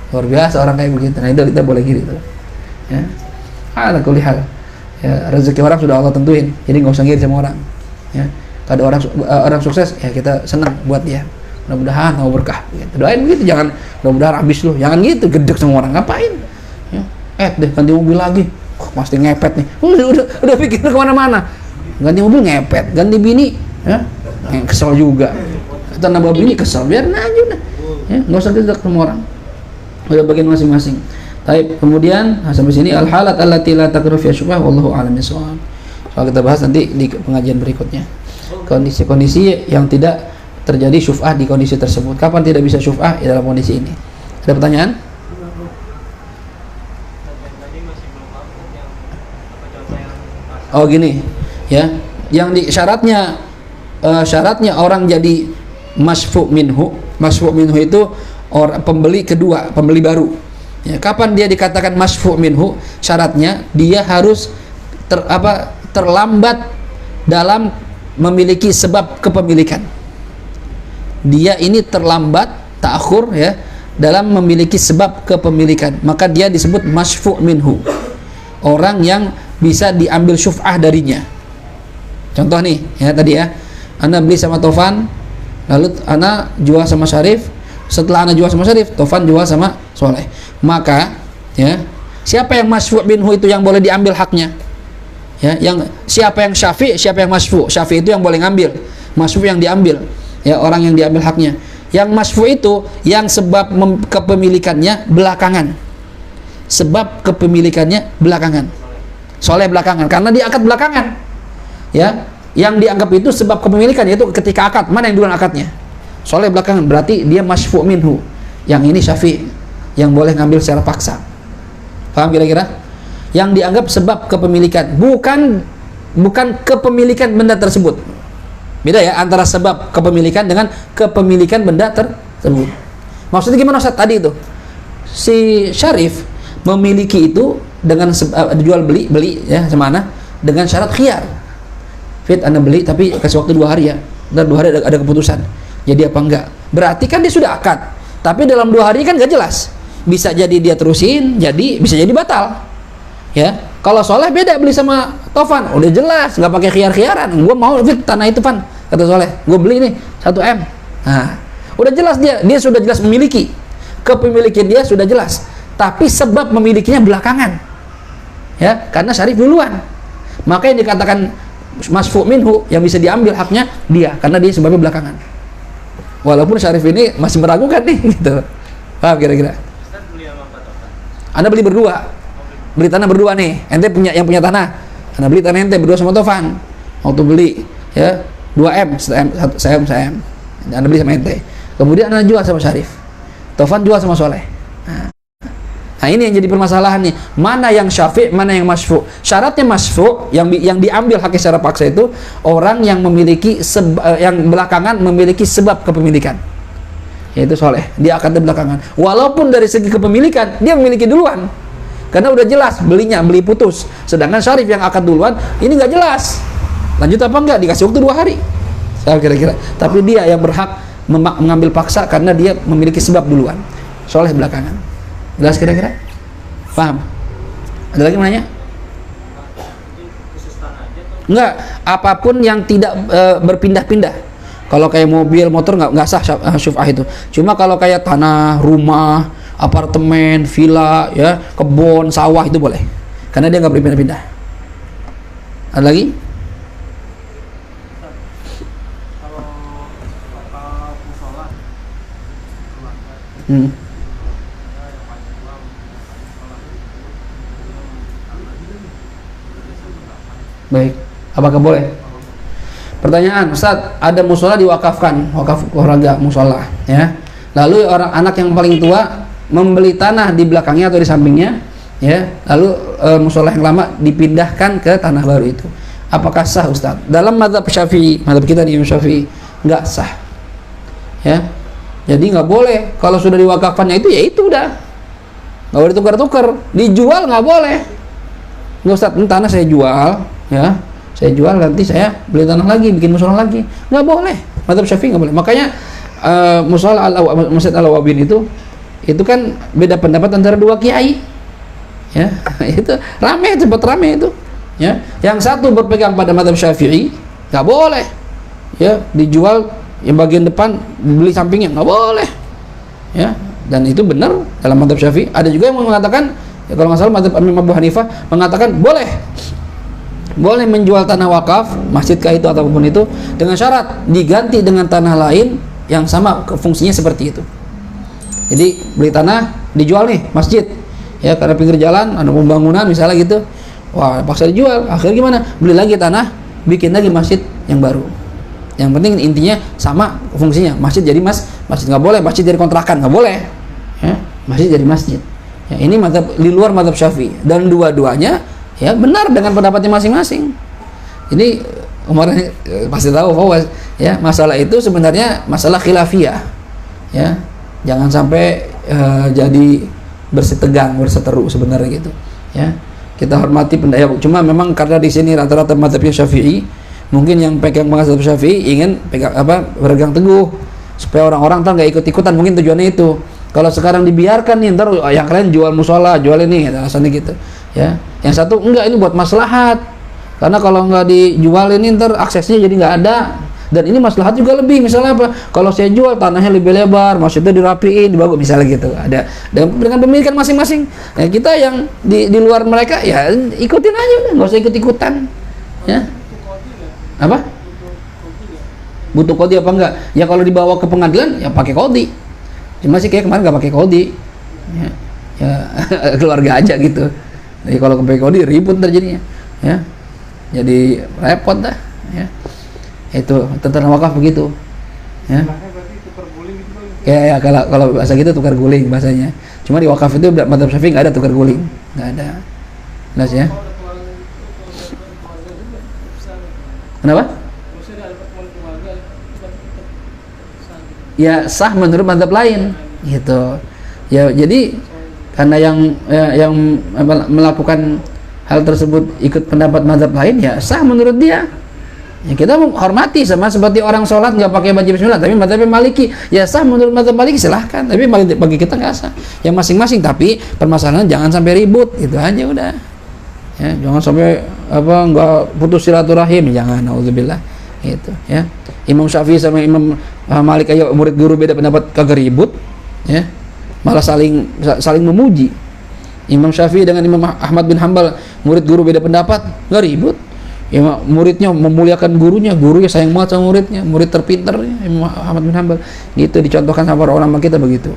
luar biasa orang kayak begitu. Nah itu kita boleh gitu. Ya, ala kulli hal. Ya, rezeki orang sudah Allah tentuin, jadi nggak usah ngiri sama orang. Ya, kalau orang sukses, ya kita senang buat dia. Mudah-mudahan mau berkah. Gitu. Doain gitu, jangan mudah-mudahan habis lu, jangan gitu gedek sama orang. Ngapain? Ya, deh ganti mobil lagi. Pasti ngepet nih. Udah pikir kemana-mana. Ganti mobil ngepet, ganti bini, ya kesel juga. Kita nambah bini kesel, biarin aja udah. Ya, nggak usah gedek sama orang. Udah bagian masing-masing. Baik, kemudian sampai sini al-halat allati la takru fi syubhah wallahu a'lam bissawab. Soal kita bahas nanti di pengajian berikutnya. Kondisi-kondisi yang tidak terjadi syuf'ah di kondisi tersebut. Kapan tidak bisa syuf'ah dalam kondisi ini? Ada pertanyaan? Oh gini, ya. Yang di syaratnya orang jadi masfu' minhu. Masfu' minhu itu orang pembeli kedua, pembeli baru. Ya, kapan dia dikatakan masfu' minhu? Syaratnya dia harus terlambat dalam memiliki sebab kepemilikan. Dia ini terlambat, ta'khur ya, dalam memiliki sebab kepemilikan. Maka dia disebut masfu' minhu. Orang yang bisa diambil syuf'ah darinya. Contoh nih, ya tadi ya, Ana beli sama Tovan, lalu Ana jual sama Syarif. Setelah Ana jual sama Syarif, Tovan jual sama Soleh. Maka, ya, siapa yang masfu' minhu itu yang boleh diambil haknya? Ya, yang siapa yang syafi', siapa yang masfu'? Syafi' itu yang boleh ngambil, masfu' yang diambil. Ya, orang yang diambil haknya. Yang masfu' itu yang sebab kepemilikannya belakangan. Sebab kepemilikannya belakangan. Soleh belakangan karena dia akad belakangan. Ya, yang dianggap itu sebab kepemilikan yaitu ketika akad. Mana yang duluan akadnya? Soleh belakangan, berarti dia masfu' minhu. Yang ini syafi' yang boleh ngambil secara paksa. Paham kira-kira? Yang dianggap sebab kepemilikan, bukan kepemilikan benda tersebut. Beda ya antara sebab kepemilikan dengan kepemilikan benda tersebut. Maksudnya gimana Ustaz tadi itu? Si Syarif memiliki itu dengan jual beli ya semana dengan syarat khiyar. Fit Anda beli tapi kasih waktu 2 hari ya. Dan 2 hari ada keputusan. Jadi apa enggak? Berarti kan dia sudah akad. Tapi dalam 2 hari kan enggak jelas. Bisa jadi dia terusin, bisa jadi batal. Ya. Kalau Soleh beda beli sama Tovan, udah jelas, nggak pakai khiyar-khiyaran. Gue mau Fit tanah itu Van, kata Soleh. Gue beli nih 1 M. Nah, udah jelas dia sudah jelas memiliki. Kepemilikan dia sudah jelas. Tapi sebab memilikinya belakangan. Ya, karena Syarif duluan. Maka yang dikatakan masfu' minhu yang bisa diambil haknya dia karena dia sebabnya belakangan. Walaupun Syarif ini masih meragukan nih gitu. Paham kira-kira? Anda beli berdua. Beli tanah berdua nih. Ente yang punya tanah. Anda beli tanah ente berdua sama Tovan. Waktu beli ya 2M, 1 M. Anda beli sama ente. Kemudian Anda jual sama Syarif. Tovan jual sama Soleh. Nah ini yang jadi permasalahan nih, mana yang syafi', mana yang masfu'. Syaratnya masfu' yang diambil haknya secara paksa itu orang yang memiliki yang belakangan memiliki sebab kepemilikan, yaitu Soleh, dia akad belakangan. Walaupun dari segi kepemilikan dia memiliki duluan, karena udah jelas beli putus. Sedangkan Syarif yang akad duluan ini nggak jelas, lanjut apa enggak, dikasih waktu 2 hari. Saya kira-kira, tapi dia yang berhak mengambil paksa karena dia memiliki sebab duluan. Soleh belakangan. Jelas kira-kira? Paham? Ada lagi mau nanya? Enggak, apapun yang tidak berpindah-pindah. Kalau kayak mobil, motor nggak sah syuf'ah itu. Cuma kalau kayak tanah, rumah, apartemen, villa, ya, kebun, sawah itu boleh. Karena dia nggak berpindah-pindah. Ada lagi? Baik, apakah boleh? Pertanyaan, Ustaz, ada musola diwakafkan, wakaf olahraga musola, ya. Lalu anak yang paling tua membeli tanah di belakangnya atau di sampingnya, ya. Lalu musola yang lama dipindahkan ke tanah baru itu. Apakah sah, Ustaz? Dalam mazhab Syafi'i, mazhab kita di Imam Syafi'i, nggak sah. Ya. Jadi nggak boleh. Kalau sudah diwakafkannya itu, ya itu udah. Nggak boleh tukar-tukar. Dijual nggak boleh. Nggak, Ustaz, ini tanah saya jual. ya saya jual, nanti saya beli tanah lagi, bikin musola lagi, nggak boleh. Madzhab Syafi'i nggak boleh. Makanya musola Masjid Al-Awabin itu kan beda pendapat antara dua kiai, ya itu rame, cepat rame itu, ya. Yang satu berpegang pada madzhab Syafi'i, nggak boleh, ya dijual yang bagian depan, beli sampingnya, nggak boleh, ya. Dan itu benar dalam madzhab Syafi'i. Ada juga yang mengatakan, ya, kalau nggak salah madzhab Imam Abu Hanifah mengatakan boleh menjual tanah wakaf, masjid kah itu ataupun itu, dengan syarat diganti dengan tanah lain yang sama fungsinya seperti itu. Jadi beli tanah, dijual nih masjid, ya karena pinggir jalan ada pembangunan misalnya gitu, wah paksa dijual, akhirnya gimana? Beli lagi tanah, bikin lagi masjid yang baru. Yang penting intinya sama fungsinya, masjid jadi masjid nggak boleh, masjid jadi kontrakan nggak boleh, ya, masjid jadi masjid. Ya, ini madzhab di luar madzhab Syafi'i, dan dua-duanya ya benar dengan pendapatnya masing-masing. Jadi kemarin pasti tahu bahwa ya masalah itu sebenarnya masalah khilafiyah, ya jangan sampai jadi bersitegang, berseteru sebenarnya gitu, ya kita hormati pendapat. Cuma memang karena di sini rata-rata madzhabnya Syafi'i, mungkin yang pegang madzhab Syafi'i ingin berpegang teguh supaya orang-orang ntar nggak ikut-ikutan, mungkin tujuannya itu. Kalau sekarang dibiarkan nih, ntar yang kalian jual musola, jual ini, alasannya gitu, ya. Yang satu enggak, ini buat maslahat, karena kalau nggak dijual ini ntar aksesnya jadi nggak ada, dan ini maslahat juga lebih. Misalnya apa? Kalau saya jual tanahnya lebih lebar, maksudnya dirapiin, dibagus misalnya gitu. Ada dengan pemilikan masing-masing. Nah, kita yang di luar mereka ya ikutin aja udah, nggak usah ikut-ikutan, ya. Apa? Butuh kodi apa enggak? Ya kalau dibawa ke pengadilan ya pakai kodi. Cuma sih kayak kemarin nggak pakai kodi, ya keluarga aja gitu. Jadi kalau pakai kodi ribut terjadinya, ya jadi repot dah, ya. Itu tentang wakaf begitu, ya. Ya kalau bahasa gitu tukar guling bahasanya. Cuma di wakaf itu madzhab Syafi'i nggak ada tukar guling, nggak ada. Jelas ya. Kenapa? Ya sah menurut madzhab lain gitu, ya. Jadi karena yang melakukan hal tersebut ikut pendapat madzhab lain, ya sah menurut dia, ya kita menghormati. Sama seperti orang sholat nggak pakai baju bismillah tapi madzhab Maliki, ya sah menurut madzhab Maliki, silahkan, tapi bagi kita nggak sah, yang masing-masing. Tapi permasalahan jangan sampai ribut, itu aja udah, ya jangan sampai nggak putus silaturahim, jangan, naudzubillah gitu, ya. Imam Syafi'i sama Imam Malik ayo murid guru beda pendapat kagak ribut, ya malah saling memuji. Imam Syafi'i dengan Imam Ahmad bin Hanbal murid guru beda pendapat nggak ribut, ya muridnya memuliakan gurunya sayang banget sama muridnya, murid terpintarnya Imam Ahmad bin Hanbal gitu, dicontohkan sama para ulama kita begitu.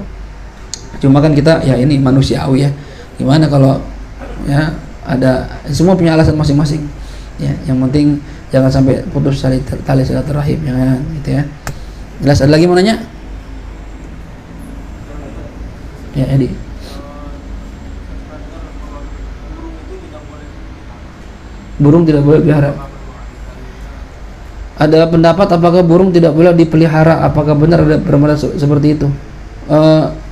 Cuma kan kita ya ini manusiawi, ya gimana kalau ya ada semua punya alasan masing-masing, ya yang penting jangan sampai putus tali silaturahim, jangan gitu, ya. Jelas? Ada lagi mau nanya? Ya, Edi. Burung tidak boleh dipelihara. Ada pendapat apakah burung tidak boleh dipelihara? Apakah benar ada pendapat seperti itu?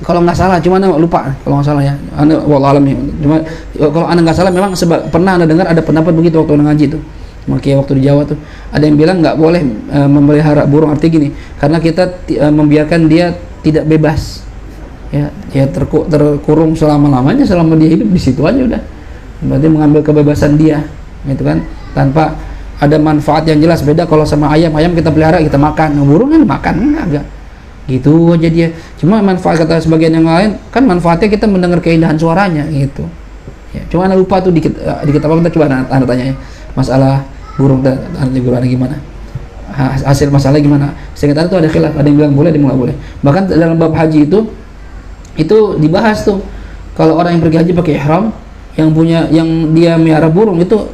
Kalau nggak salah, cuma anda lupa kalau nggak salah, ya. Anda wallah alam, cuma kalau anda nggak salah memang pernah anda dengar ada pendapat begitu waktu anda ngaji tuh. Makanya waktu di Jawa tuh ada yang bilang nggak boleh memelihara burung, arti gini, karena kita membiarkan dia tidak bebas, ya terkurung selama-lamanya, selama dia hidup di situ aja udah, berarti mengambil kebebasan dia, gitu kan, tanpa ada manfaat yang jelas. Beda kalau sama ayam kita pelihara, kita makan, burung kan makan enggak gitu aja dia. Cuma manfaat kata sebagian yang lain kan, manfaatnya kita mendengar keindahan suaranya gitu, ya. Cuma anda lupa tuh dikit apa, kita coba anda tanya, ya, masalah burung dan gimana, hasil masalah gimana. Seingat itu ada khilaf, ada yang bilang boleh, ada yang nggak boleh. Bahkan dalam bab haji itu dibahas tuh, kalau orang yang pergi haji pakai ihram, yang dia melihara burung itu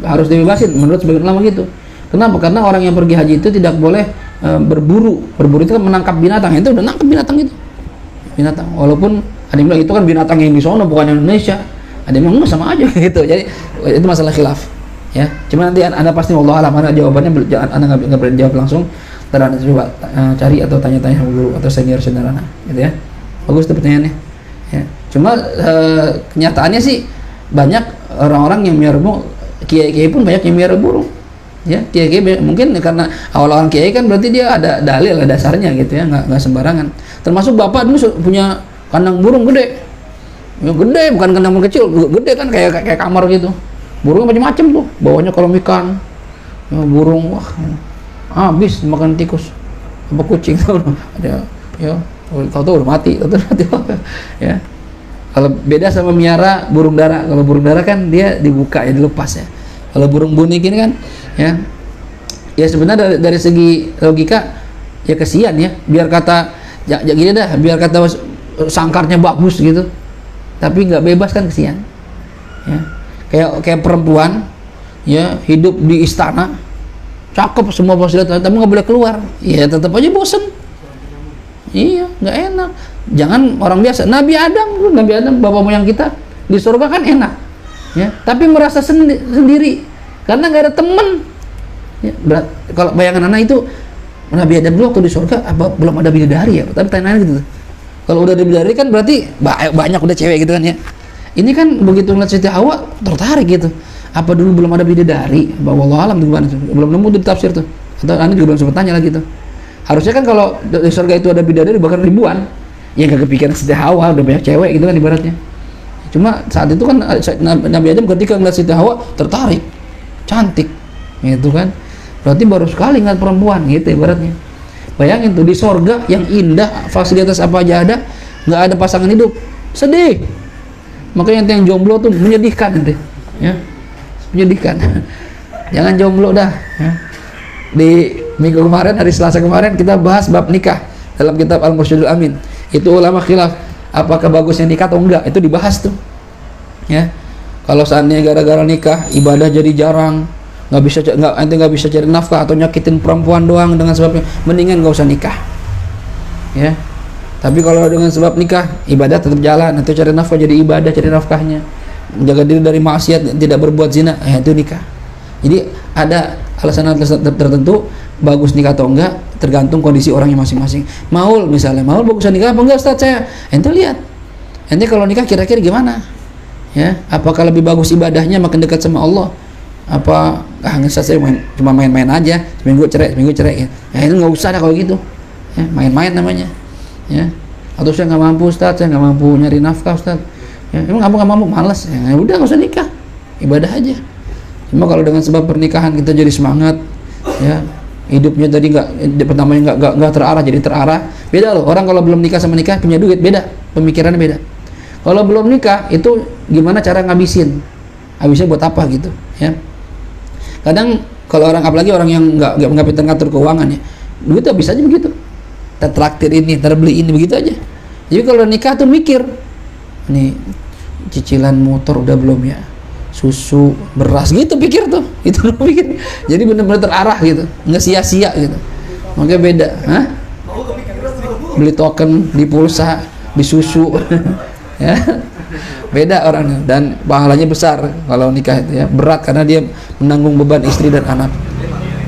harus dibebasin menurut sebagian ulama gitu. Kenapa? Karena orang yang pergi haji itu tidak boleh berburu itu kan menangkap binatang, itu udah nangkap binatang walaupun ada yang bilang itu kan binatang yang di sono bukan yang Indonesia, ada yang bilang sama aja gitu. Jadi itu masalah khilaf, ya. Cuma nanti anda pasti wallahu alam, anda jawabannya anda nggak berani jawab langsung, ntar anda coba cari atau tanya-tanya sama guru atau senior anda, gitu, ya. Bagus tuh pertanyaannya, ya. Cuma kenyataannya sih banyak orang-orang yang melihara burung kiai-kiai pun banyak yang miara burung. Ya, kiai-kiai mungkin karena awal-awal kiai kan berarti dia ada dalil, ada dasarnya gitu ya, nggak sembarangan. Termasuk bapak dulu punya kandang burung gede. Ya, gede, bukan kandang burung kecil, gede kan kayak kamar gitu. Burungnya macam-macam tuh, bawahnya kolam ikan. Ya, burung wah habis makan tikus apa kucing tuh. Ada ya, tahu udah mati, ya. Kalau beda sama miara burung dara, kalau burung dara kan dia dibuka ya, dilepas ya. Kalau burung bunik ini kan ya sebenarnya dari segi logika ya kesian ya, biar kata ya gini dah, biar kata sangkarnya bagus gitu tapi nggak bebas kan kesian ya. Kayak perempuan ya hidup di istana cakep semua fasilitas tapi nggak boleh keluar ya, tetap aja bosen. Iya, nggak enak. Jangan orang biasa. Nabi Adam bapak moyang kita di surga kan enak ya, tapi merasa sendiri karena nggak ada temen ya. Kalau bayangan anak itu Nabi Adam dulu waktu di surga belum ada bidadari ya, tapi tanya gitu. Kalau udah ada bidadari kan berarti banyak udah cewek gitu kan ya. Ini kan begitu ngeliat Siti Hawa tertarik gitu. Apa dulu belum ada bidadari? Wallahu alam gimana tuh? Belum nemu di tafsir tuh. Atau anda juga belum sempat tanya lagi tuh. Harusnya kan kalau di surga itu ada bidadari bahkan ribuan. Ya gak kepikiran Siti Hawa, udah banyak cewek gitu kan ibaratnya. Cuma saat itu kan Nabi Adam ketika ngeliat Siti Hawa tertarik, cantik, gitu kan. Berarti baru sekali ngeliat perempuan gitu ibaratnya. Bayangin tuh di surga yang indah, fasilitas apa aja ada, nggak ada pasangan hidup, sedih. Makanya yang jomblo tuh menyedihkan nanti, ya, menyedihkan. Jangan jomblo dah. Ya. Di minggu kemarin, hari Selasa kemarin kita bahas bab nikah dalam kitab Al-Mursyidul Amin. Itu ulama khilaf apakah bagusnya nikah atau enggak, itu dibahas tuh. Ya, kalau seandainya gara-gara nikah ibadah jadi jarang, nggak bisa cari nafkah atau nyakitin perempuan doang dengan sebabnya, mendingan nggak usah nikah. Ya. Tapi kalau dengan sebab nikah, ibadah tetap jalan, atau cari nafkah jadi ibadah, cari nafkahnya, menjaga diri dari maksiat, tidak berbuat zina, itu nikah. Jadi ada alasan-alasan tertentu bagus nikah atau enggak tergantung kondisi orangnya masing-masing. Maul misalnya, Maul bagus nikah apa enggak Ustaz saya? Ente lihat. Ente kalau nikah kira-kira gimana? Ya, apakah lebih bagus ibadahnya makin dekat sama Allah? Apa Ustaz saya cuma main-main aja, seminggu cerai ya. Itu enggak usah dah kalau gitu. Ya, main-main namanya. Ya. Atau saya nggak mampu Ustaz, saya nggak mampu nyari nafkah Ustaz. Ya, emang nggak mampu, malas. Ya udah nggak usah nikah, ibadah aja. Cuma kalau dengan sebab pernikahan kita jadi semangat, ya hidupnya tadi pertamanya nggak terarah jadi terarah. Beda loh, orang kalau belum nikah sama nikah punya duit beda, pemikirannya beda. Kalau belum nikah itu gimana cara ngabisin, habisnya buat apa gitu, ya. Kadang kalau orang, apalagi orang yang nggak pintar ngatur keuangan ya, duit habis aja begitu. Traktir ini, terbeli ini, begitu aja. Jadi kalau nikah tuh mikir, nih cicilan motor udah belum ya, susu, beras gitu pikir tuh, itu lo pikir. Jadi benar-benar terarah gitu, nggak sia-sia gitu. Makanya beda, hah? Beli token di pulsa, di susu, ya beda orangnya dan pahalanya besar kalau nikah itu ya, berat karena dia menanggung beban istri dan anak.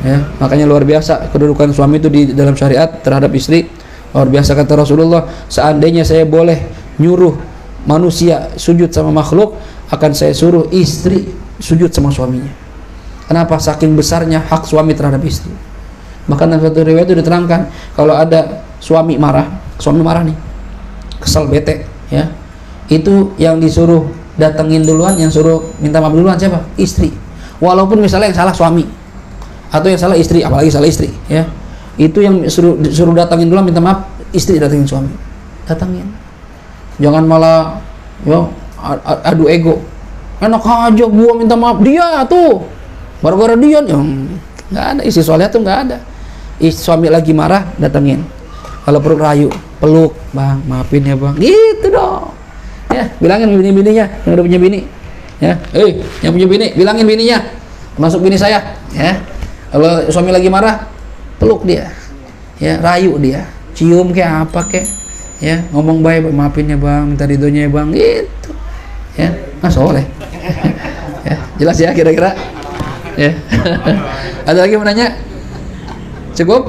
Ya, makanya luar biasa kedudukan suami itu di dalam syariat terhadap istri. Luar biasa kata Rasulullah, seandainya saya boleh nyuruh manusia sujud sama makhluk, akan saya suruh istri sujud sama suaminya. Kenapa? Saking besarnya hak suami terhadap istri. Bahkan dalam satu riwayat itu diterangkan, kalau ada suami marah nih, kesel, bete, ya, itu yang disuruh datengin duluan, yang suruh minta maaf duluan siapa? Istri. Walaupun misalnya yang salah suami atau yang salah istri, apalagi salah istri, ya, itu yang suruh datangin dulu minta maaf, istri datangin suami, datangin. Jangan malah adu ego, enak aja gua minta maaf, dia tuh gara-gara dia, nggak ada. Istri soleh tuh nggak ada. Suami lagi marah datangin, kalau perlu rayu, peluk, bang maafin ya bang, gitu dong, ya. Bilangin bini-bininya yang udah punya bini, ya, yang punya bini bilangin bininya, masuk bini saya, ya. Kalau suami lagi marah, peluk dia, ya, rayu dia, cium kayak apa kayak, ya, ngomong baik, maafin ya bang, minta ridhonya ya bang, gitu, ya, soleh. Ya, jelas ya kira-kira, ya. Ada lagi mau nanya? Cukup?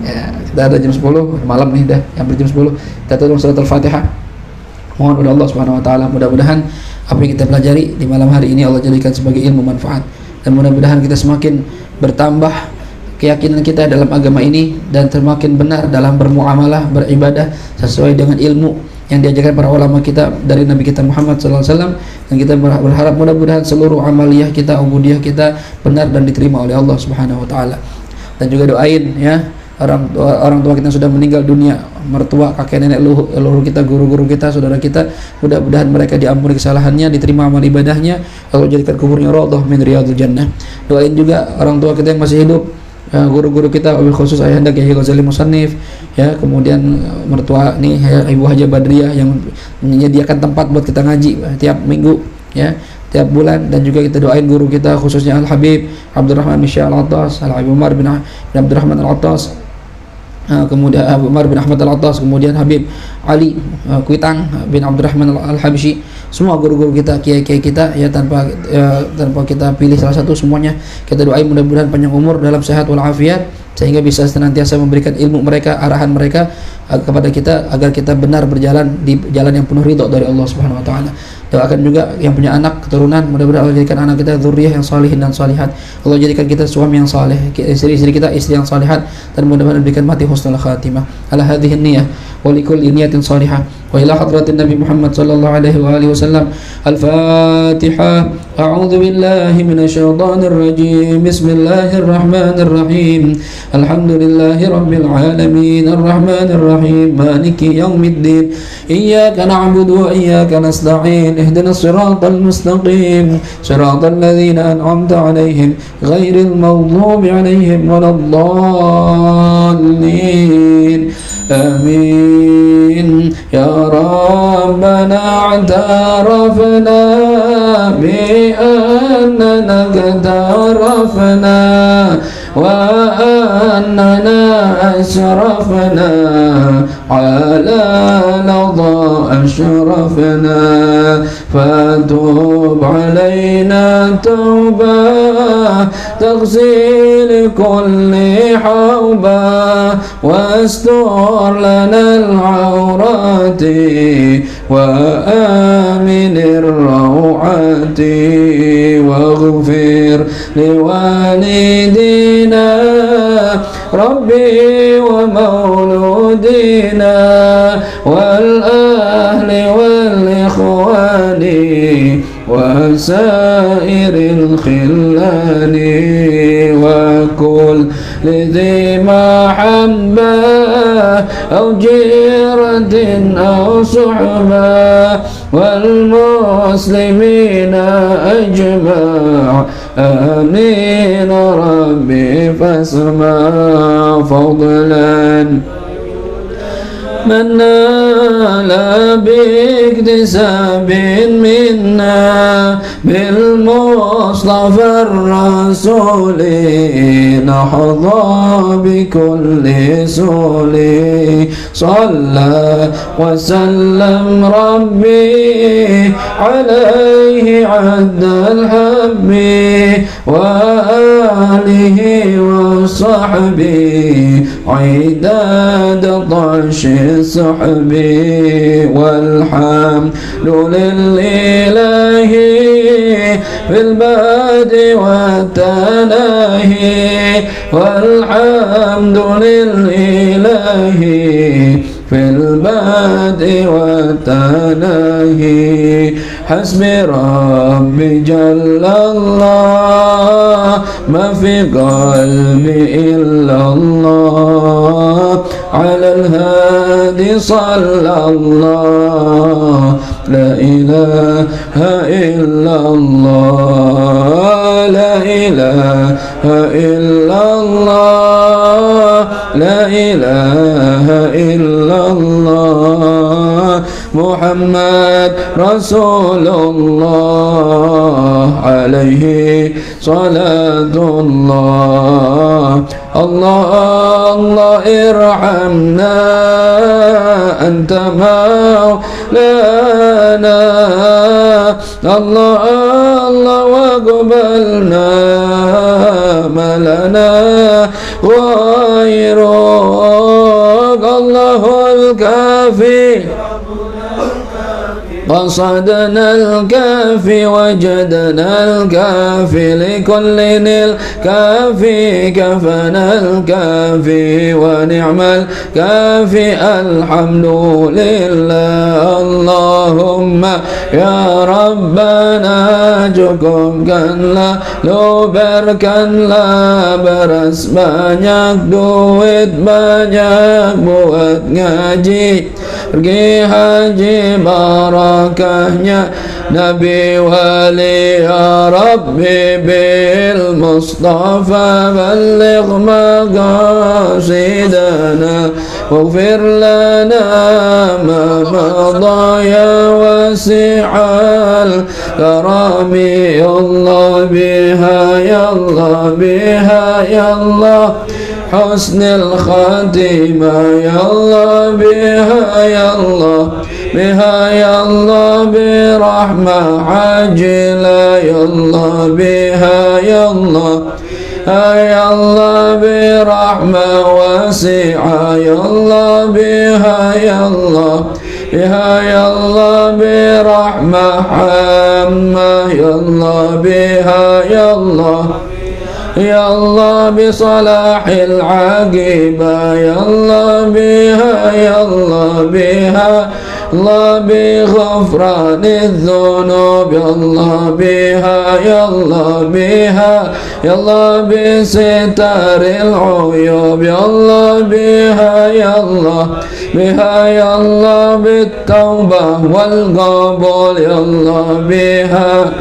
Ya, kita ada jam 10 malam nih dah, hampir jam 10. Kita tutup surat Al-Fatihah. Mohon kepada Allah Subhanahu wa taala mudah-mudahan apa yang kita pelajari di malam hari ini Allah jadikan sebagai ilmu manfaat, dan mudah-mudahan kita semakin bertambah keyakinan kita dalam agama ini dan semakin benar dalam bermuamalah, beribadah sesuai dengan ilmu yang diajarkan para ulama kita dari Nabi kita Muhammad SAW. Dan kita berharap mudah-mudahan seluruh amaliyah kita, ubudiyah kita benar dan diterima oleh Allah Subhanahu wa taala. Dan juga doain ya orang tua kita yang sudah meninggal dunia, mertua, kakek nenek, leluhur kita, guru-guru kita, saudara kita, mudah-mudahan mereka diampuni kesalahannya, diterima amal ibadahnya, Allah jadikan kuburnya raudhah min riyadhil jannah. Doain juga orang tua kita yang masih hidup, guru-guru kita, wabil khusus Ayahanda Kiai Ghazali Musannif, ya, kemudian mertua nih Ibu Haja Badriah yang menyediakan tempat buat kita ngaji tiap minggu, ya, tiap bulan. Dan juga kita doain guru kita khususnya Al Habib Abdurrahman Misya Al Attas, Al Habib Umar bin Abdurrahman Al Attas, kemudian Abu Umar bin Ahmad Al-Attas, kemudian Habib Ali Kuitang bin Abdurrahman Al-Habsyi, semua guru-guru kita, kiai-kiai kita, ya, tanpa kita pilih salah satu, semuanya kita doain mudah-mudahan panjang umur dalam sehat walafiat, sehingga bisa senantiasa memberikan ilmu mereka, arahan mereka kepada kita agar kita benar berjalan di jalan yang penuh ridho dari Allah Subhanahu wa taala. Doakan juga yang punya anak keturunan, mudah-mudahan Allah jadikan anak kita dzurriyyah yang salihin dan salihat. Allah jadikan kita suami yang saleh, istri kita istri yang salihat, dan mudah-mudahan diberikan mati husnul khatimah. Ala hadhihi niyyah wa likulli niyatin salihah wa ila hadratin Nabi Muhammad sallallahu alaihi wa alihi wasallam. Al-Fatihah. A'udzu billahi minasyaitonir rajim. Bismillahirrahmanirrahim. Alhamdulillahi rabbil alamin arrahmanir rahim maliki yaumiddin. Iyyaka na'budu wa iyyaka nasta'in. Ihdinas siratal mustaqim. Siratal ladzina an'amta 'alaihim ghairil maghdubi 'alaihim waladdallin. Amin. Ya Rabbana i'tarafna bi annana qatarafna wa annana asrafna ala ladha ashrafna fatub alaina tawbah taghsil kulli hawbah wastur lana al-awrati wa aminir rawati waghfir liwalidina rabbi wa mauludina wal ahli wal ikhwani wa sairil khillani wa kull lidhi mahabbah aw jiratin aw suhbah wal muslimina ajma' amin rabbi fasma fadlan من نال باكتساب منا بالمصطفى الرسول نحظى بكل سول صلى وسلم ربي عليه عد الحب وآله وصحبه عداد طش الصحب والحمد لله في البدء والتناهي والحمد لله في البدء والتناهي حسبي ربي جل الله ما في قلبي إلا الله على الهادي صلى الله لا إله إلا الله لا إله إلا الله لا إله إلا الله محمد رسول الله عليه صلاة الله الله الله ارحمنا أنت مولانا الله الله واقبلنا ما لنا غيرك الله الكافي
قصدنا الكافي وجدنا الكافي لكل الكافي كفنا الكافي ونعم الكافي الحمد لله اللهم ya Rabbana cukupkanlah lu berikanlah beras banyak duit banyak buat ngaji pergi haji barakahnya Nabi wali ya Rabbi bil Mustafa balligh maqasidana waghfir lana ma madha ya wasi'al karami ya Allah biha ya Allah biha ya Allah حسن الخاتمة يا الله بها يا الله بها يا الله برحمة عاجلة يا الله بها يا الله يا الله برحمة واسعة يا الله بها يا الله بها يا الله برحمة عامة يا الله بها يا الله يا الله بصلاح العاقبة يا الله بها يا الله بها الله بغفران الذنوب يا الله بها يا الله بها يا الله بستار العيوب يا الله بها يا الله بها يا الله بالتوبة والقبول يا الله بها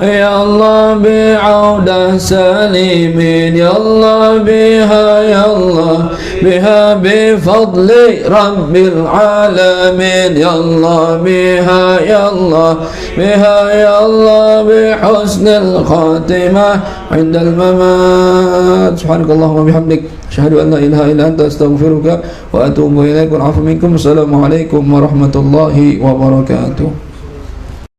يا الله بعودة سليمين يا الله بها يا الله بها بفضل رب العالمين يا الله بها يا الله بها يا الله بحسن الخاتمة عند الممات سبحانك اللهم وبحمدك أشهد أن لا إله إلا أنت أستغفرك وأتوب إليك والعفو منكم السلام عليكم ورحمة الله وبركاته